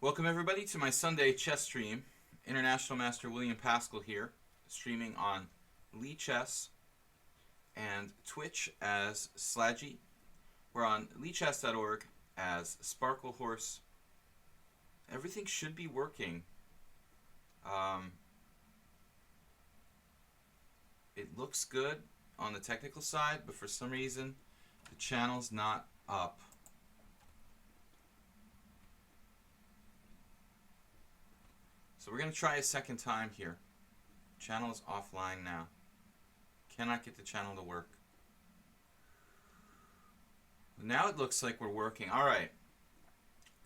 Welcome everybody to my Sunday chess stream. International Master William Paschall here, streaming on lichess and Twitch as Slaggy. We're on lichess.org as Sparkle Horse. Everything should be working. It looks good on the technical side, but for some reason the channel's not up. So we're going to try a second time here. Channel is offline now. Cannot get the channel to work. Now it looks like we're working. Alright.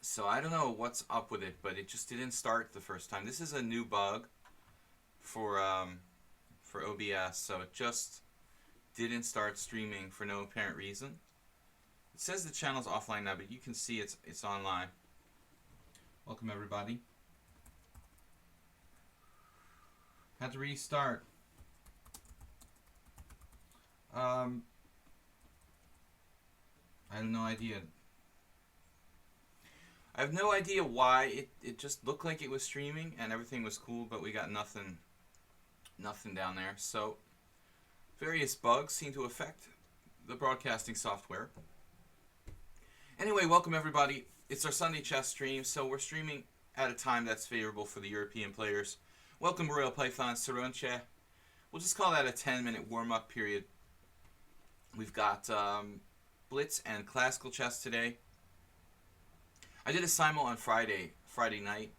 So I don't know what's up with it, but it just didn't start the first time. This is a new bug for OBS, so it just didn't start streaming for no apparent reason. It says the channel's offline now, but you can see it's online. Welcome everybody. Had to restart. I have no idea. I have no idea why it just looked like it was streaming and everything was cool, but we got nothing down there. So various bugs seem to affect the broadcasting software. Anyway, welcome everybody. It's our Sunday chess stream, so we're streaming at a time that's favorable for the European players. Welcome Royal Python Saronche. We'll just call that a 10-minute warm-up period. We've got blitz and classical chess today. I did a simul on Friday night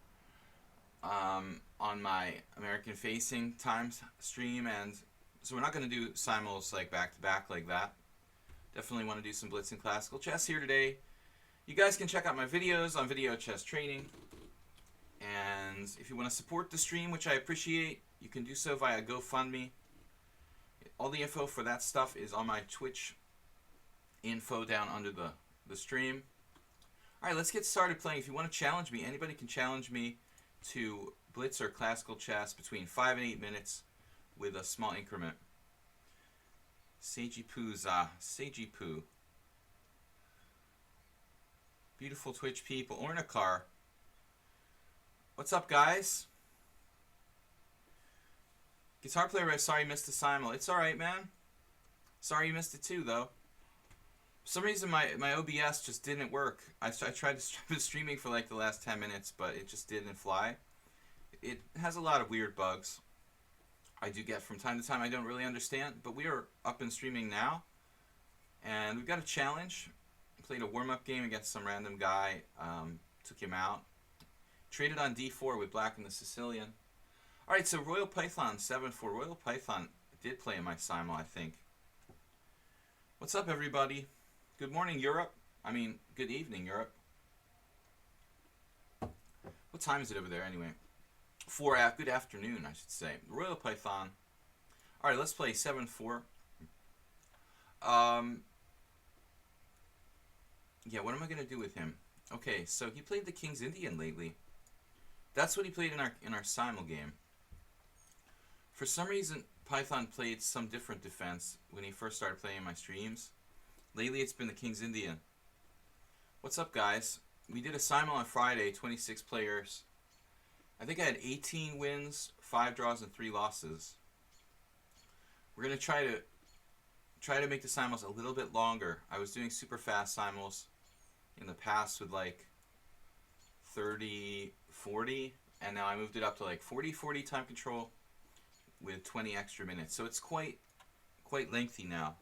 on my American Facing Times stream, and so we're not going to do simuls like back-to-back like that. Definitely want to do some blitz and classical chess here today. You guys can check out my videos on Video Chess Training. And if you want to support the stream, which I appreciate, you can do so via GoFundMe. All the info for that stuff is on my Twitch info down under the stream. Alright, let's get started playing. If you want to challenge me, anybody can challenge me to blitz or classical chess between 5 and 8 minutes with a small increment. Seiji Pooza, Seiji Poo. Beautiful Twitch people. Ornikar. What's up, guys? Guitar player, sorry you missed the simul. It's alright, man. Sorry you missed it too, though. For some reason, my OBS just didn't work. I tried to streaming for like the last 10 minutes, but it just didn't fly. It has a lot of weird bugs I do get from time to time I don't really understand, but we are up and streaming now. And we've got a challenge. Played a warm-up game against some random guy. Took him out. Traded on d4 with black and the Sicilian. Alright, so Royal Python 7-4. Royal Python did play in my simul, I think. What's up, everybody? Good morning, Europe. I mean, good evening, Europe. What time is it over there, anyway? Good afternoon, I should say. Royal Python. Alright, let's play 7-4. Yeah, what am I going to do with him? Okay, so he played the King's Indian lately. That's what he played in our simul game. For some reason, Python played some different defense when he first started playing my streams. Lately, it's been the King's Indian. What's up, guys? We did a simul on Friday, 26 players. I think I had 18 wins, 5 draws, and 3 losses. We're gonna try to make the simuls a little bit longer. I was doing super fast simuls in the past with like 30, 40, and now I moved it up to like 40 time control with 20 extra minutes. So it's quite lengthy now.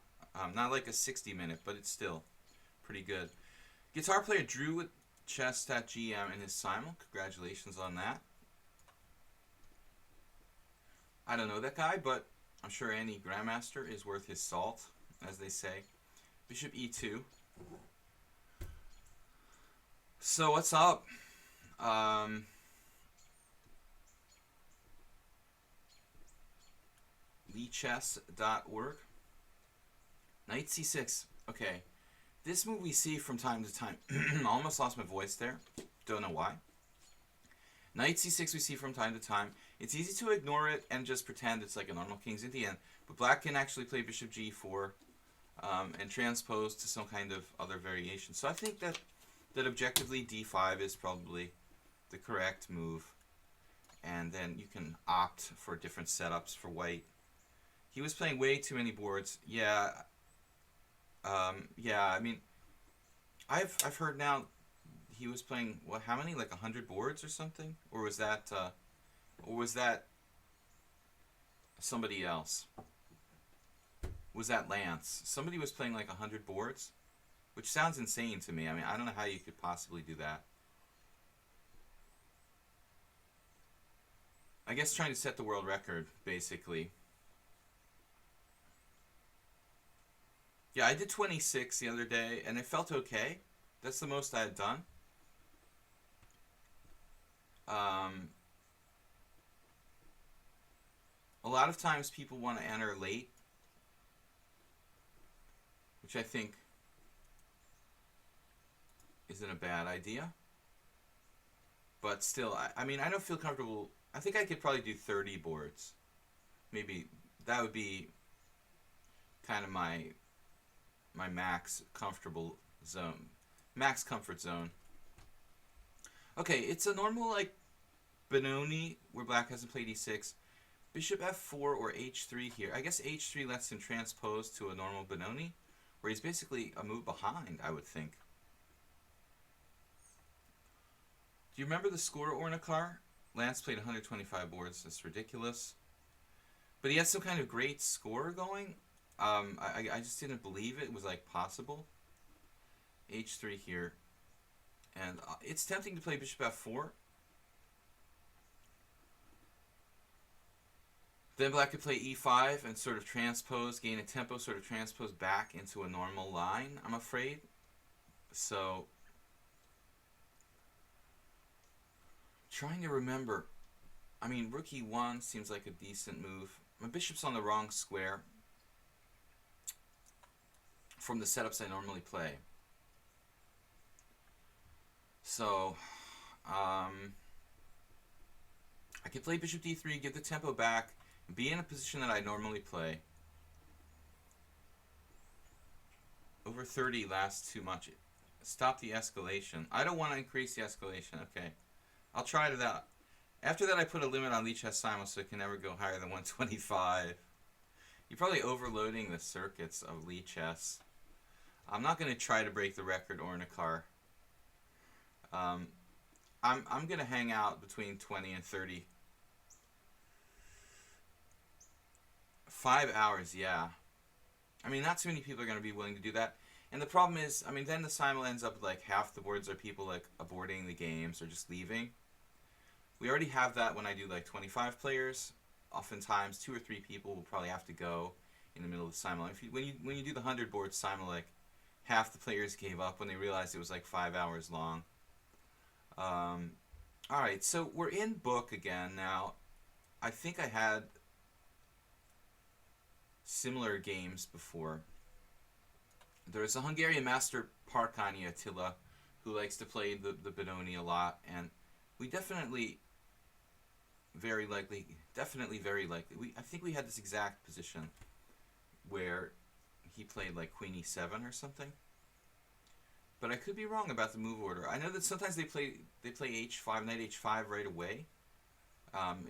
Not like a 60-minute, but it's still pretty good. Guitar player Drew with chess.gm in his simul. Congratulations on that. I don't know that guy, but I'm sure any grandmaster is worth his salt, as they say. Bishop e2. So what's up? lichess.org. Knight c6. Okay. This move we see from time to time. I almost lost my voice there. Don't know why. Knight c6 we see from time to time. It's easy to ignore it and just pretend it's like a normal King's Indian. But black can actually play bishop g4 and transpose to some kind of other variation. So I think that objectively d5 is probably the correct move, and then you can opt for different setups for white. He was playing way too many boards. Yeah, yeah. I mean, I've heard now he was playing what? How many? Like 100 boards or something? Or was that somebody else? Was that Lance? Somebody was playing like 100 boards, which sounds insane to me. I mean, I don't know how you could possibly do that. I guess trying to set the world record, basically. Yeah, I did 26 the other day, and it felt okay. That's the most I had done. A lot of times people want to enter late, which I think isn't a bad idea. But still, I mean, I don't feel comfortable. I think I could probably do 30 boards. Maybe that would be kind of my max comfortable zone. Max comfort zone. Okay, it's a normal, like, Benoni, where black hasn't played e6. Bishop f4 or h3 here. I guess h3 lets him transpose to a normal Benoni, where he's basically a move behind, I would think. Do you remember the score, Ornikar? Lance played 125 boards. That's ridiculous. But he had some kind of great score going. I just didn't believe it was, like, possible. h3 here. And it's tempting to play bishop f4. Then black could play e5 and sort of transpose, gain a tempo, sort of transpose back into a normal line, I'm afraid. So, trying to remember. I mean, rook e1 seems like a decent move. My bishop's on the wrong square from the setups I normally play. So, I could play bishop d3, get the tempo back, be in a position that I normally play. Over 30 lasts too much. Stop the escalation. I don't want to increase the escalation. Okay. I'll try it out. After that, I put a limit on lichess simul so it can never go higher than 125. You're probably overloading the circuits of lichess. I'm not going to try to break the record, Ornikar. I'm going to hang out between 20 and 30. 5 hours, yeah. I mean, not too many people are going to be willing to do that. And the problem is, I mean, then the simul ends up like half the boards are people like aborting the games or just leaving. We already have that when I do like 25 players. Oftentimes, 2 or 3 people will probably have to go in the middle of the simul. When you do the 100 board simul, like half the players gave up when they realized it was like 5 hours long. Alright, so we're in book again now. I think I had similar games before. There's a Hungarian master, Parkányi Attila, who likes to play the Benoni a lot, and we definitely very likely, I think we had this exact position where he played like Queen E7 or something. But I could be wrong about the move order. I know that sometimes they play H5, Knight H5 right away.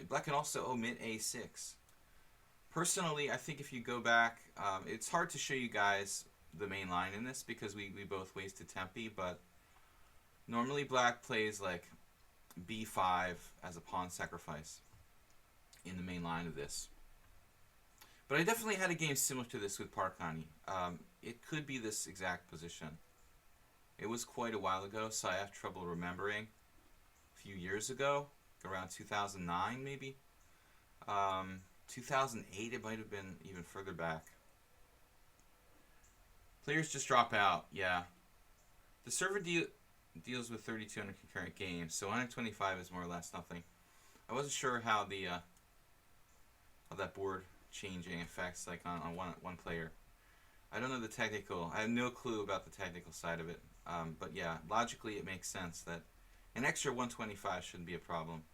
Black can also omit A6. Personally, I think if you go back, it's hard to show you guys the main line in this because we both wasted tempi, but normally black plays like B5 as a pawn sacrifice in the main line of this. But I definitely had a game similar to this with Parkányi. It could be this exact position. It was quite a while ago, so I have trouble remembering. A few years ago, around 2009 maybe. 2008, it might have been even further back. Players just drop out, yeah. The server deals with 3,200 concurrent games, so 125 is more or less nothing. I wasn't sure how the how that board changing affects like on one player. I don't know the technical. I have no clue about the technical side of it. But yeah, logically it makes sense that an extra 125 shouldn't be a problem.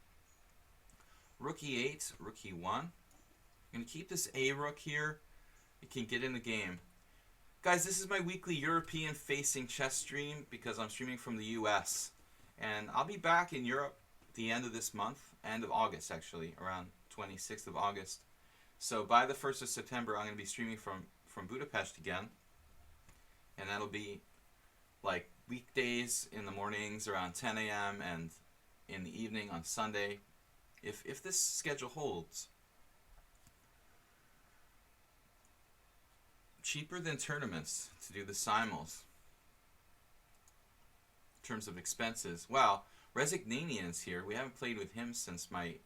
Rook e8, rook e1. I'm going to keep this A rook here. It can get in the game. Guys, this is my weekly European-facing chess stream because I'm streaming from the US. And I'll be back in Europe the end of this month, end of August actually, around 26th of August. So by the 1st of September, I'm going to be streaming from Budapest again. And that'll be like weekdays in the mornings around 10 a.m. and in the evening on Sunday, if this schedule holds. Cheaper than tournaments to do the simul's. In terms of expenses. Wow, Resignanian's here. We haven't played with him since my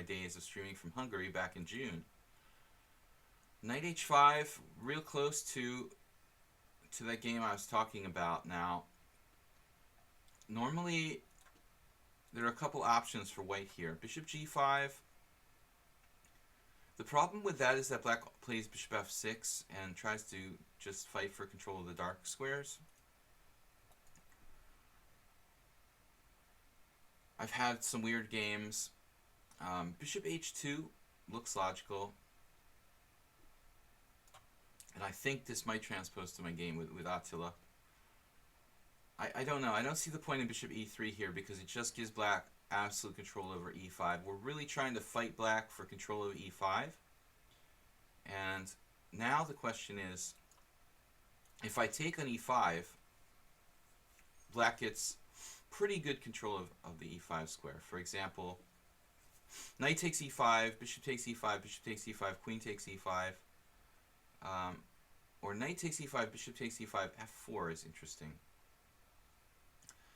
days of streaming from Hungary back in June. Knight h5, real close to that game I was talking about now. Normally, there are a couple options for white here. Bishop g5. The problem with that is that black plays bishop f6 and tries to just fight for control of the dark squares. I've had some weird games. Bishop h2 looks logical. And I think this might transpose to my game with Attila. I don't know. I don't see the point in bishop e3 here because it just gives black absolute control over e5. We're really trying to fight black for control over e5. And now the question is, if I take on e5, black gets pretty good control of the e5 square. For example, knight takes e5, bishop takes e5, bishop takes e5, queen takes e5. Or knight takes e5, bishop takes e5, f4 is interesting.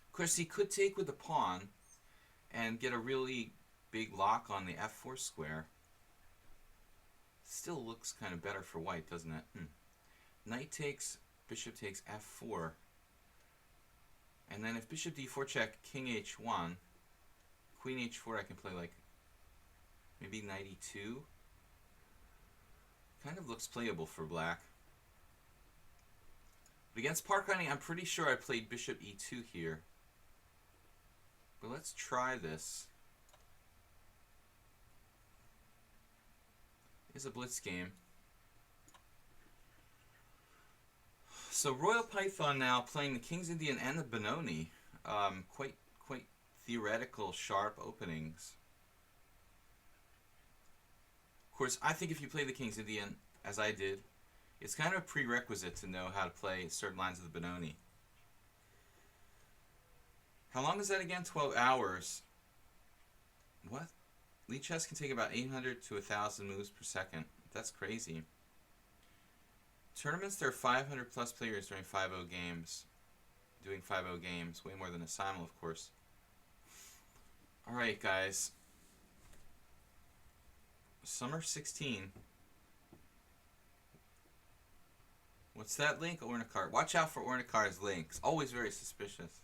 Of course, he could take with the pawn and get a really big lock on the f4 square. Still looks kind of better for white, doesn't it? Knight takes, bishop takes f4. And then if bishop d4 check, king h1, queen h4, I can play like maybe knight e2. Kind of looks playable for black. But against Parkani, I'm pretty sure I played bishop e2 here. But let's try this. It's a blitz game. So Royal Python now playing the King's Indian and the Benoni. Quite theoretical, sharp openings. Of course, I think if you play the King's Indian, as I did, it's kind of a prerequisite to know how to play certain lines of the Benoni. How long is that again? 12 hours. What? Lichess can take about 800 to 1,000 moves per second. That's crazy. Tournaments, there are 500 plus players during 5-0 games. Doing 5-0 games. Way more than a simul, of course. Alright, guys. Summer 16. What's that link? Ornikar. Watch out for Ornikar's links. Always very suspicious.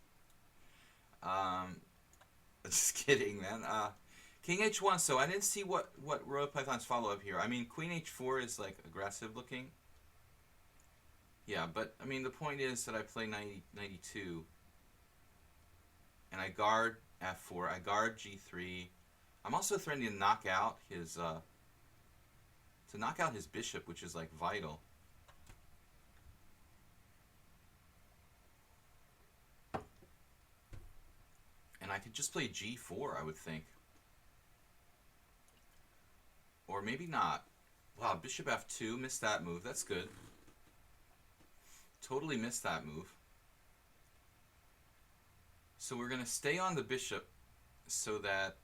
Just kidding, man. King h1. So I didn't see what Royal Python's follow-up here. I mean, queen h4 is like aggressive looking. Yeah, but I mean the point is that I play 92, and I guard f4. I guard g3. I'm also threatening to knock out his bishop, which is like vital. And I could just play g4, I would think. Or maybe not. Wow, bishop f2, missed that move. That's good. Totally missed that move. So we're going to stay on the bishop so that,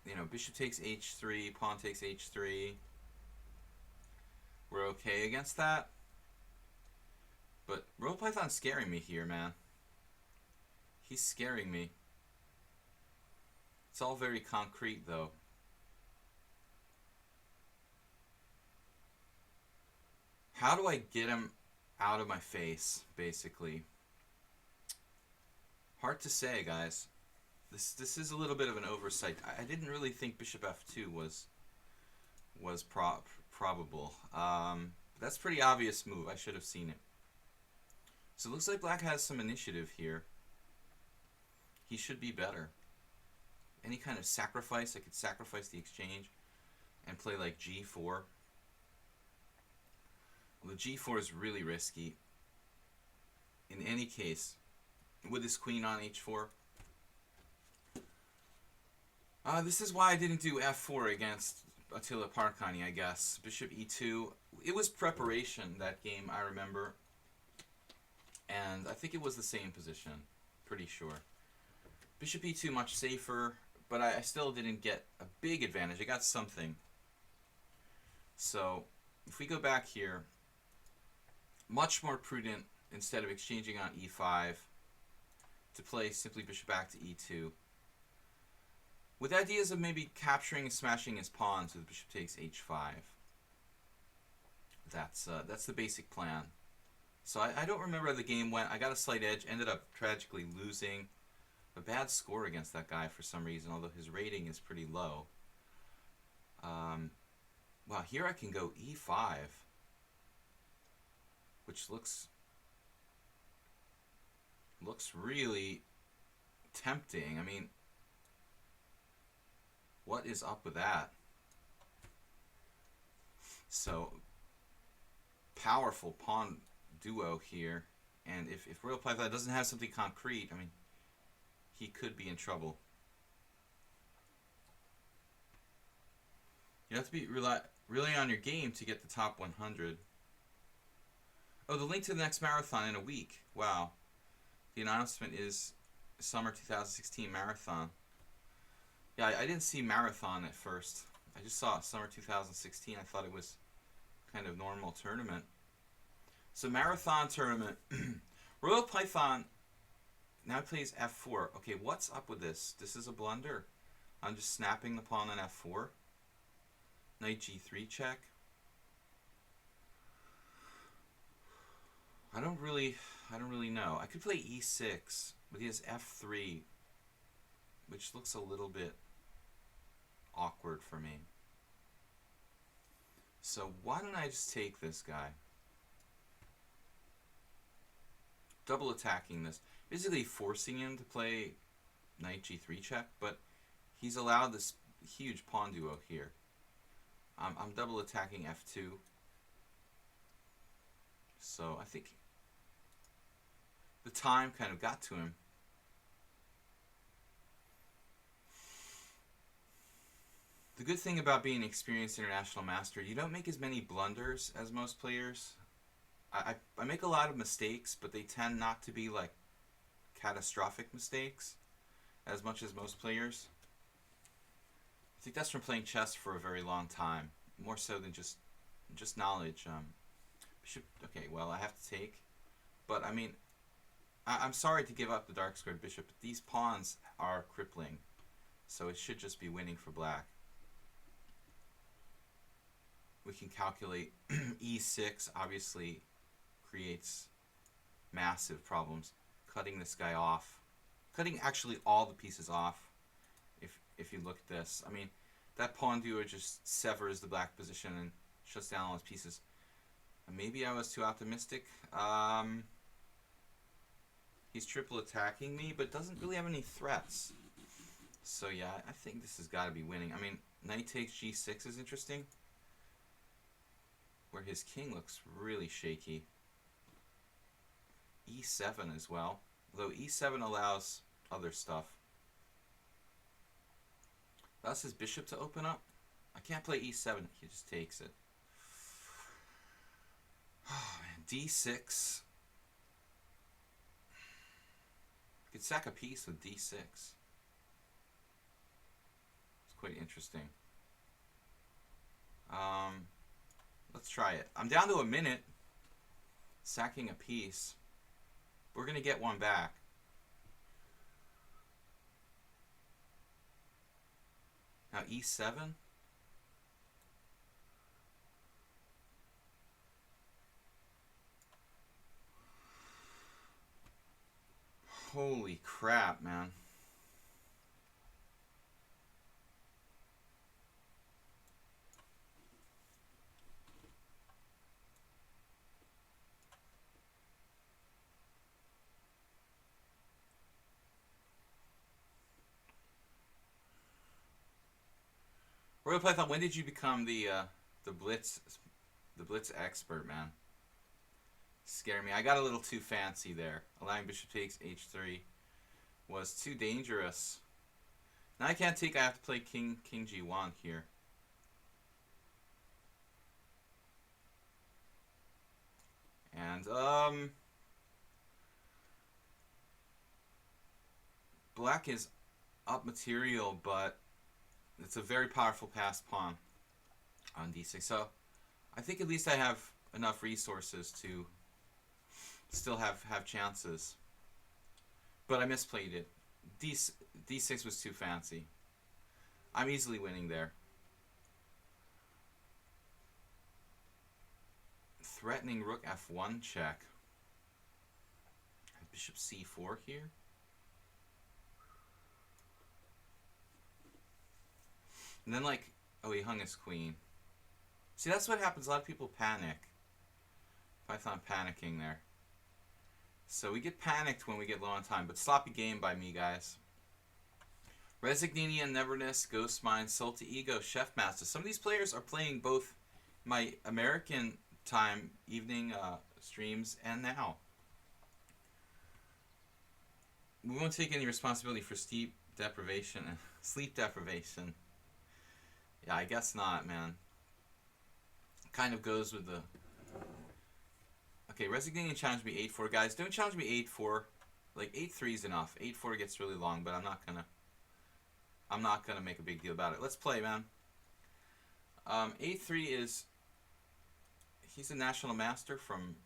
you know, bishop takes h3, pawn takes h3. We're okay against that. But Royal Python's scaring me here, man. He's scaring me. It's all very concrete, though. How do I get him out of my face, basically? Hard to say, guys. This is a little bit of an oversight. I didn't really think bishop f2 was probable. That's a pretty obvious move. I should have seen it. So it looks like black has some initiative here. He should be better. Any kind of sacrifice, I could sacrifice the exchange and play like g4. Well, the g4 is really risky. In any case, with his queen on h4, This is why I didn't do f4 against Attila Parkani, I guess. Bishop e2. It was preparation, that game, I remember. And I think it was the same position. Pretty sure. Bishop e2 much safer, but I still didn't get a big advantage. I got something. So, if we go back here, much more prudent, instead of exchanging on e5, to play simply bishop back to e2. With ideas of maybe capturing and smashing his pawns with bishop takes h5. That's the basic plan. So I don't remember how the game went. I got a slight edge, ended up tragically losing. A bad score against that guy for some reason, although his rating is pretty low. Wow, here I can go e5, which looks really tempting. I mean, what is up with that? So, powerful pawn duo here. And if Royal Python doesn't have something concrete, I mean, he could be in trouble. You have to be really on your game to get the top 100. Oh, the link to the next marathon in a week. Wow. The announcement is Summer 2016 Marathon. Yeah, I didn't see Marathon at first. I just saw Summer 2016. I thought it was kind of normal tournament. So Marathon tournament. Royal Python now plays f4. Okay, what's up with this? This is a blunder. I'm just snapping the pawn on f4. Knight g3 check. I don't really know. I could play e6, but he has f3, which looks a little bit awkward for me. So why don't I just take this guy? Double attacking this. Basically forcing him to play knight g3 check, but he's allowed this huge pawn duo here. I'm double attacking f2. So I think the time kind of got to him. The good thing about being an experienced international master, you don't make as many blunders as most players. I make a lot of mistakes, but they tend not to be like catastrophic mistakes as much as most players. I think that's from playing chess for a very long time, more so than just knowledge. Okay, well, I have to take, but I mean, I'm sorry to give up the dark squared bishop, but these pawns are crippling, so it should just be winning for black. We can calculate e6 obviously creates massive problems. Cutting this guy off, cutting actually all the pieces off. If you look at this, I mean, that pawn duo just severs the black position and shuts down all his pieces. Maybe I was too optimistic. He's triple attacking me, but doesn't really have any threats. So yeah, I think this has got to be winning. I mean, knight takes g6 is interesting, where his king looks really shaky. e7 as well, though e7 allows other stuff. Allows his bishop to open up. I can't play e7, he just takes it. Oh man, d6. I could sack a piece with d6. It's quite interesting. Let's try it. I'm down to a minute. Sacking a piece. We're going to get one back. Now e7. Holy crap, man. Royal Python, when did you become the blitz expert, man? Scare me. I got a little too fancy there. Allowing bishop takes h3 was too dangerous. Now I can't take, I have to play king g1 here. And, black is up material, but it's a very powerful passed pawn on d6. So I think at least I have enough resources to still have chances. But I misplayed it. d6 was too fancy. I'm easily winning there. Threatening rook f1 check. Bishop c4 here. And then, like, oh, he hung his queen. See, that's what happens. A lot of people panic. Python panicking there. So we get panicked when we get low on time. But sloppy game by me, guys. Resignation, Neverness, Ghost Mind, Salty Ego, Chef Master. Some of these players are playing both my American time evening streams and now. We won't take any responsibility for sleep deprivation. Yeah, I guess not, man. Kind of goes with the... Okay, Resignation challenged me 8-4. Guys, don't challenge me 8-4. Like, 8-3 is enough. 8-4 gets really long, but I'm not gonna make a big deal about it. Let's play, man. 8-3 is... He's a national master from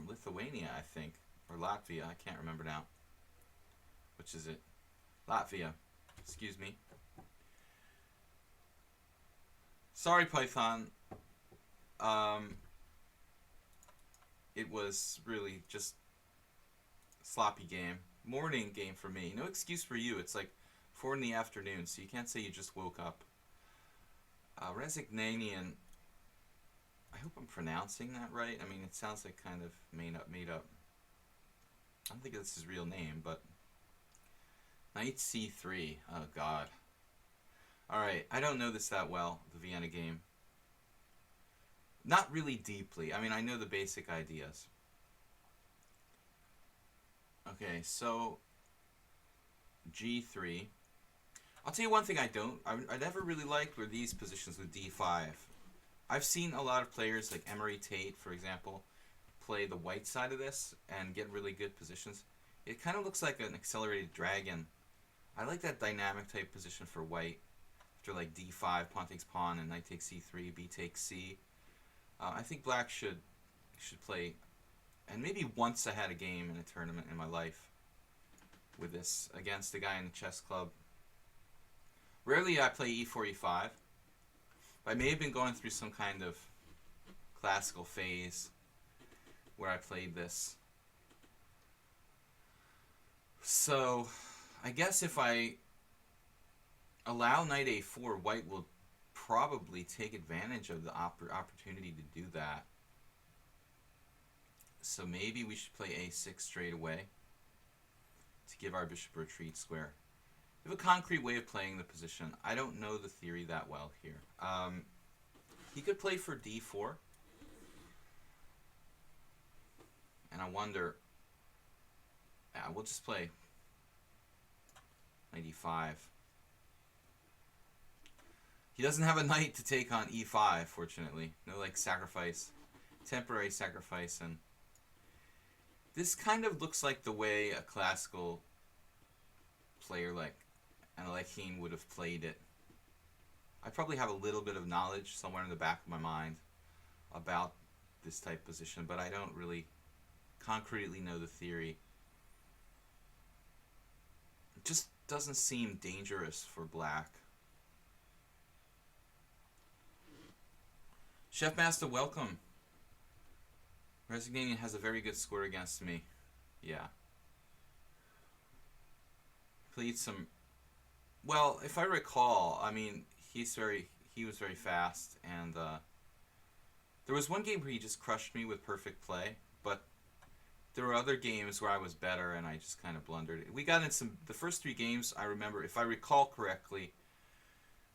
Lithuania, I think. Or Latvia, I can't remember now. Which is it? Latvia. Excuse me. Sorry, Python. It was really just sloppy game. Morning game for me. No excuse for you. It's like 4 in the afternoon, so you can't say you just woke up. Resignation. I hope I'm pronouncing that right. I mean, it sounds like kind of made up. I don't think that's his real name, but... Knight c3. Oh, God. Alright, I don't know this that well, the Vienna game. Not really deeply. I mean, I know the basic ideas. Okay, so... g3. I'll tell you one thing I never really liked were these positions with d5. I've seen a lot of players, like Emery Tate, for example, play the white side of this and get really good positions. It kind of looks like an accelerated dragon. I like that dynamic type position for white. After like d5, pawn takes pawn, and knight takes c3, b takes c. I think black should play, and maybe once I had a game in a tournament in my life with this against a guy in the chess club. Rarely I play e4, e5. I may have been going through some kind of classical phase where I played this. So, I guess if I allow knight a4, white will probably take advantage of the opportunity to do that. So maybe we should play a6 straight away to give our bishop a retreat square. We have a concrete way of playing the position. I don't know the theory that well here. He could play for d4. And I wonder... Yeah, we'll just play knight e5. He doesn't have a knight to take on e5, fortunately. No, like, sacrifice. Temporary sacrifice. And this kind of looks like the way a classical player like Alekhine would have played it. I probably have a little bit of knowledge somewhere in the back of my mind about this type of position, but I don't really concretely know the theory. It just doesn't seem dangerous for black. Chef Master, welcome. Resignation has a very good score against me. Yeah. Played some... Well, if I recall, I mean, he was very fast, and there was one game where he just crushed me with perfect play, but there were other games where I was better and I just kind of blundered. We got in the first 3 games, I remember, if I recall correctly,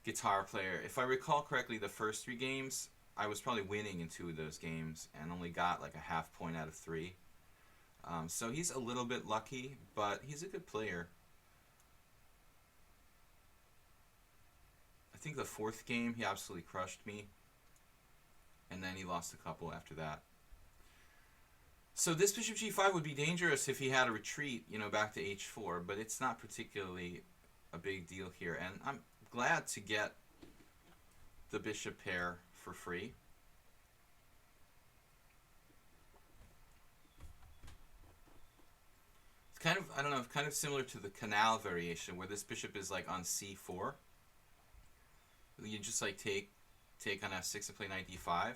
guitar player, if I recall correctly, the first 3 games, I was probably winning in 2 of those games and only got like a half point out of 3. So he's a little bit lucky, but he's a good player. think the fourth game he absolutely crushed me, and then he lost a couple after that. So this bishop g5 would be dangerous if he had a retreat, you know, back to h4, but it's not particularly a big deal here, and I'm glad to get the bishop pair for free. It's kind of, I don't know, kind of similar to the canal variation where this bishop is like on c4. You just like take on f6 and play knight d5.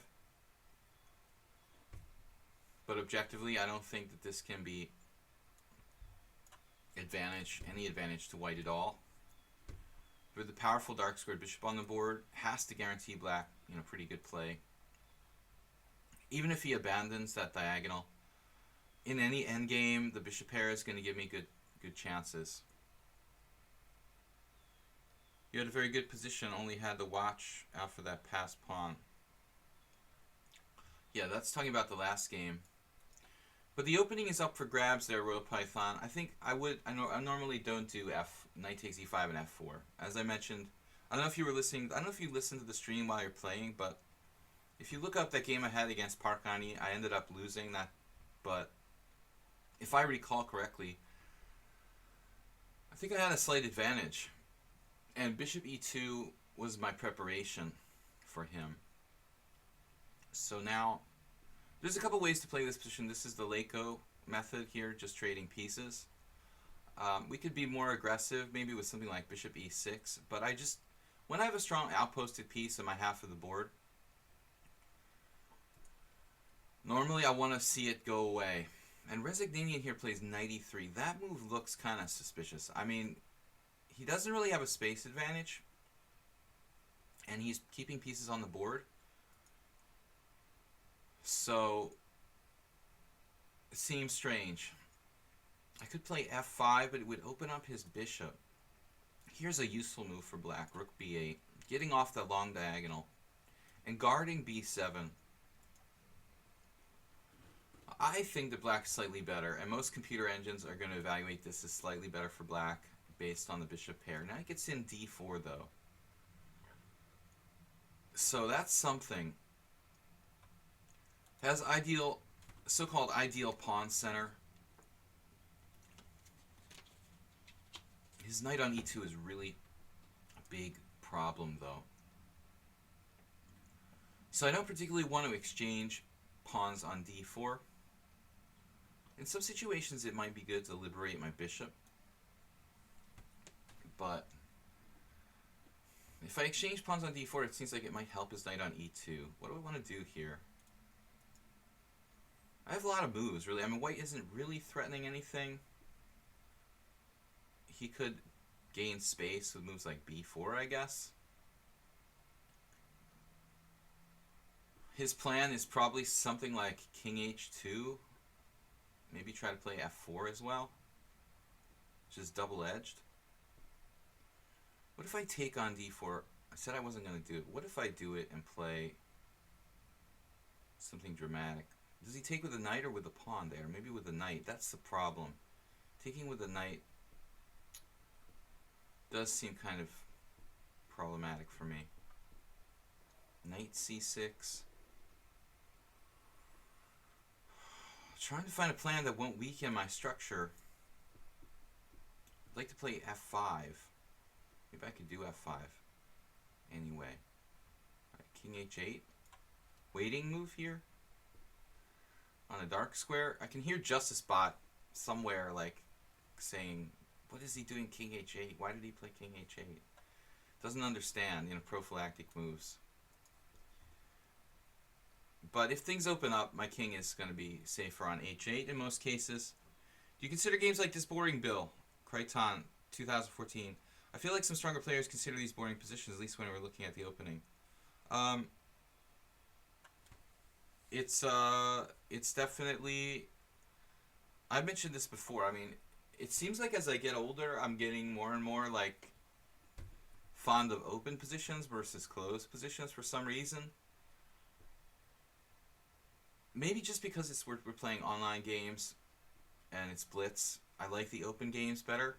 But objectively, I don't think that this can be any advantage to white at all. With the powerful dark squared bishop on the board, has to guarantee black, you know, pretty good play. Even if he abandons that diagonal, in any endgame, the bishop pair is going to give me good chances. You had a very good position, only had to watch out for that passed pawn. Yeah, that's talking about the last game. But the opening is up for grabs there, Royal Python. I think I normally don't do knight takes e5 and f4. As I mentioned, I don't know if you were listening, I don't know if you listened to the stream while you're playing, but if you look up that game I had against Parkani, I ended up losing that. But if I recall correctly, I think I had a slight advantage. And bishop e2 was my preparation for him. So now, there's a couple ways to play this position. This is the Leiko method here, just trading pieces. We could be more aggressive, maybe with something like bishop e6, but when I have a strong outposted piece on my half of the board, normally I want to see it go away. And Rezignanian here plays knight e3. That move looks kind of suspicious. I mean, he doesn't really have a space advantage, and he's keeping pieces on the board. So, it seems strange. I could play f5, but it would open up his bishop. Here's a useful move for black, rook b8, getting off the long diagonal, and guarding b7. I think that black's slightly better, and most computer engines are going to evaluate this as slightly better for black based on the bishop pair. Now it gets in d4, though. So that's something. Has so-called ideal pawn center. His knight on e2 is really a big problem, though. So I don't particularly want to exchange pawns on d4. In some situations, it might be good to liberate my bishop. But if I exchange pawns on d4, it seems like it might help his knight on e2. What do I want to do here? I have a lot of moves, really. I mean, white isn't really threatening anything. He could gain space with moves like b4, I guess. His plan is probably something like king h2. Maybe try to play f4 as well, which is double-edged. What if I take on d4? I said I wasn't going to do it. What if I do it and play something dramatic? Does he take with a knight or with a pawn there? Maybe with a knight. That's the problem. Taking with a knight does seem kind of problematic for me. Knight c6. Trying to find a plan that won't weaken my structure. I'd like to play f5. Maybe I could do f5 anyway. Right, king h8. Waiting move here. On a dark square. I can hear Justice Bot somewhere like saying, what is he doing king h8? Why did he play king h8? Doesn't understand, you know, prophylactic moves. But if things open up, my king is going to be safer on h8 in most cases. Do you consider games like this boring, Bill? Crichton, 2014. I feel like some stronger players consider these boring positions, at least when we're looking at the opening. It's definitely... I've mentioned this before. I mean, it seems like as I get older, I'm getting more and more, like, fond of open positions versus closed positions for some reason. Maybe just because we're playing online games and it's blitz. I like the open games better.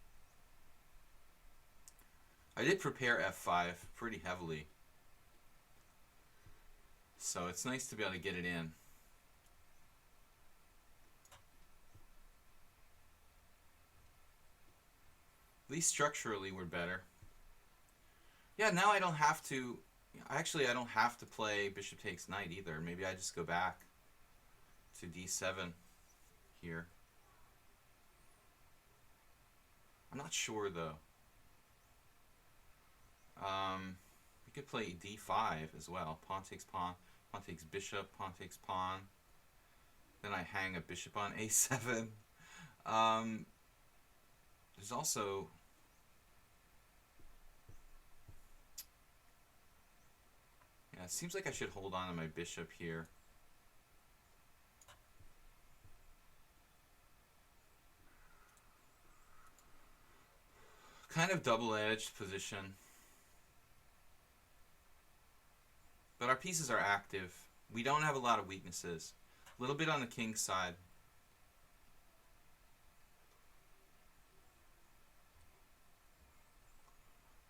I did prepare f5 pretty heavily. So it's nice to be able to get it in. At least structurally we're better. Yeah, now I don't have to... Actually, I don't have to play bishop takes knight either. Maybe I just go back to d7 here. I'm not sure, though. We could play d5 as well. Pawn takes pawn. Pawn takes bishop. Pawn takes pawn. Then I hang a bishop on a7. There's also... Yeah, it seems like I should hold on to my bishop here. Kind of double-edged position. But our pieces are active. We don't have a lot of weaknesses. A little bit on the king's side.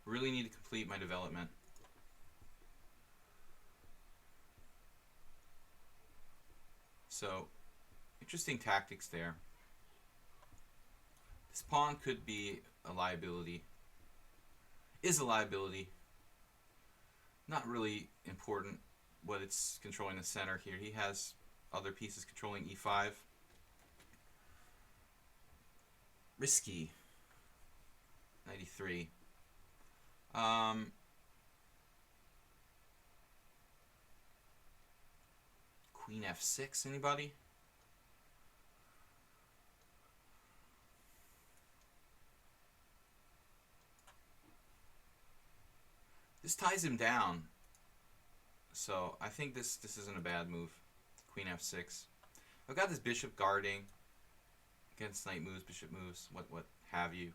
Really need to complete my development. So, interesting tactics there. This pawn could be a liability. Is a liability. Not really important what it's controlling the center here. He has other pieces controlling e5. Risky. 93. Queen f6, anybody? This ties him down. So I think this isn't a bad move. Queen f6. I've got this bishop guarding against knight moves, bishop moves, what have you.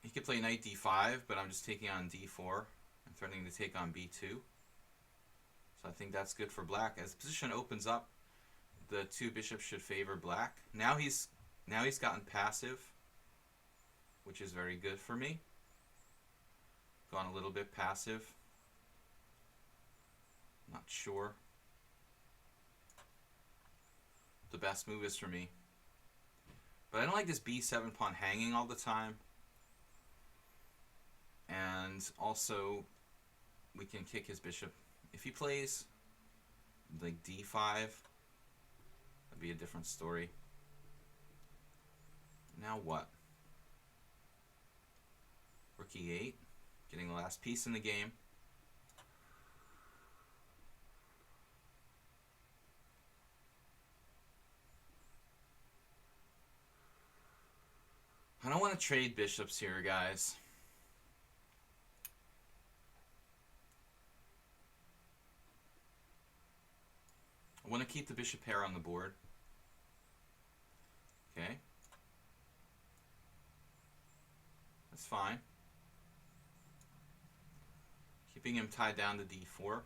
He could play knight d5, but I'm just taking on d4 and threatening to take on b2. So I think that's good for black. As the position opens up, the two bishops should favor black. Now he's gotten passive, which is very good for me. Gone a little bit passive. Not sure the best move is for me. But I don't like this b7 pawn hanging all the time. And also, we can kick his bishop. If he plays like d5, that'd be a different story. Now what? Rook e8, getting the last piece in the game. I don't want to trade bishops here, guys. I want to keep the bishop pair on the board. Okay. That's fine. Keeping him tied down to d4.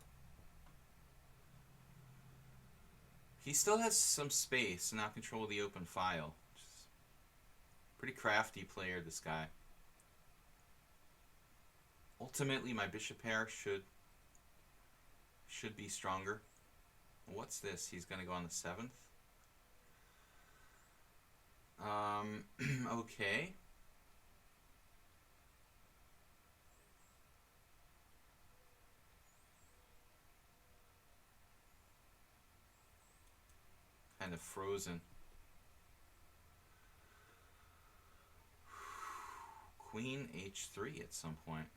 He still has some space to now control the open file. Pretty crafty player, this guy. Ultimately, my bishop pair should be stronger. What's this? He's going to go on the 7th. Okay. Kind of frozen. Queen h3 at some point.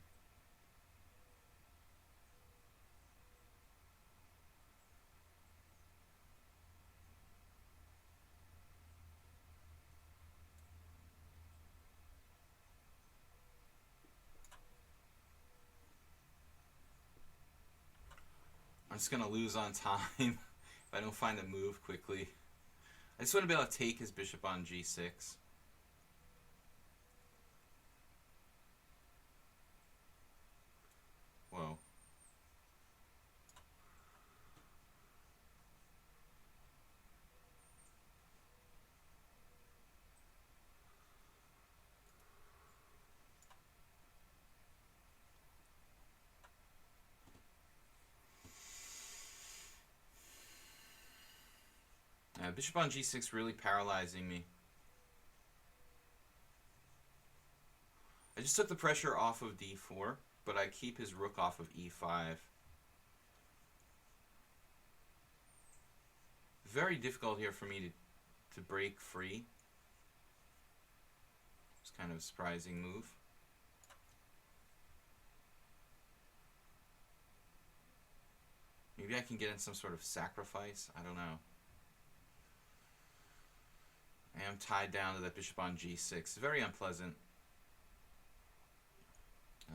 I'm just going to lose on time if I don't find a move quickly. I just want to be able to take his bishop on g6. Whoa. Bishop on g6 really paralyzing me. I just took the pressure off of d4, but I keep his rook off of e5. Very difficult here for me to break free. It's kind of a surprising move. Maybe I can get in some sort of sacrifice. I don't know. I am tied down to that bishop on g6. Very unpleasant.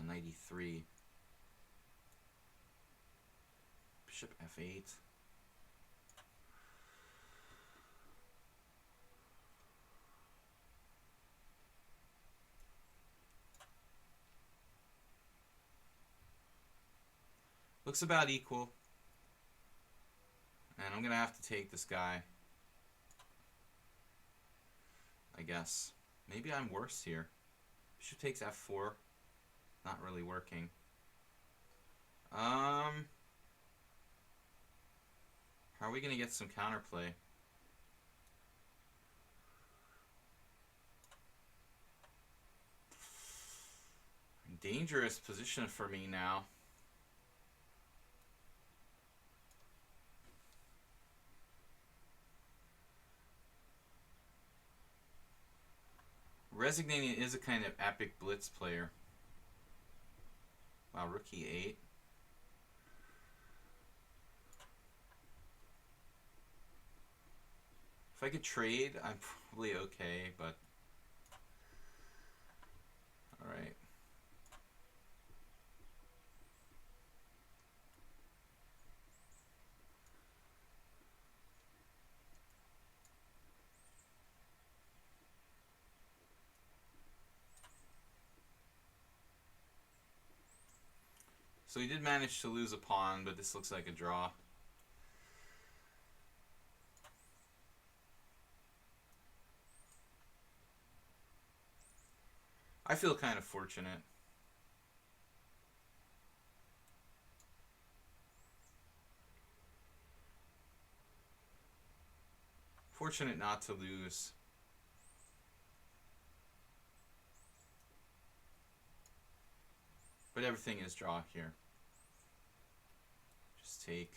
Knight e3. Bishop f8. Looks about equal. And I'm going to have to take this guy, I guess. Maybe I'm worse here. Bishop takes f4. Not really working. How are we going to get some counterplay? Dangerous position for me now. Resignating is a kind of epic blitz player. Wow, rook e8. If I could trade, I'm probably okay, but... Alright. So he did manage to lose a pawn, but this looks like a draw. I feel kind of fortunate. Fortunate not to lose. But everything is draw here. Just take.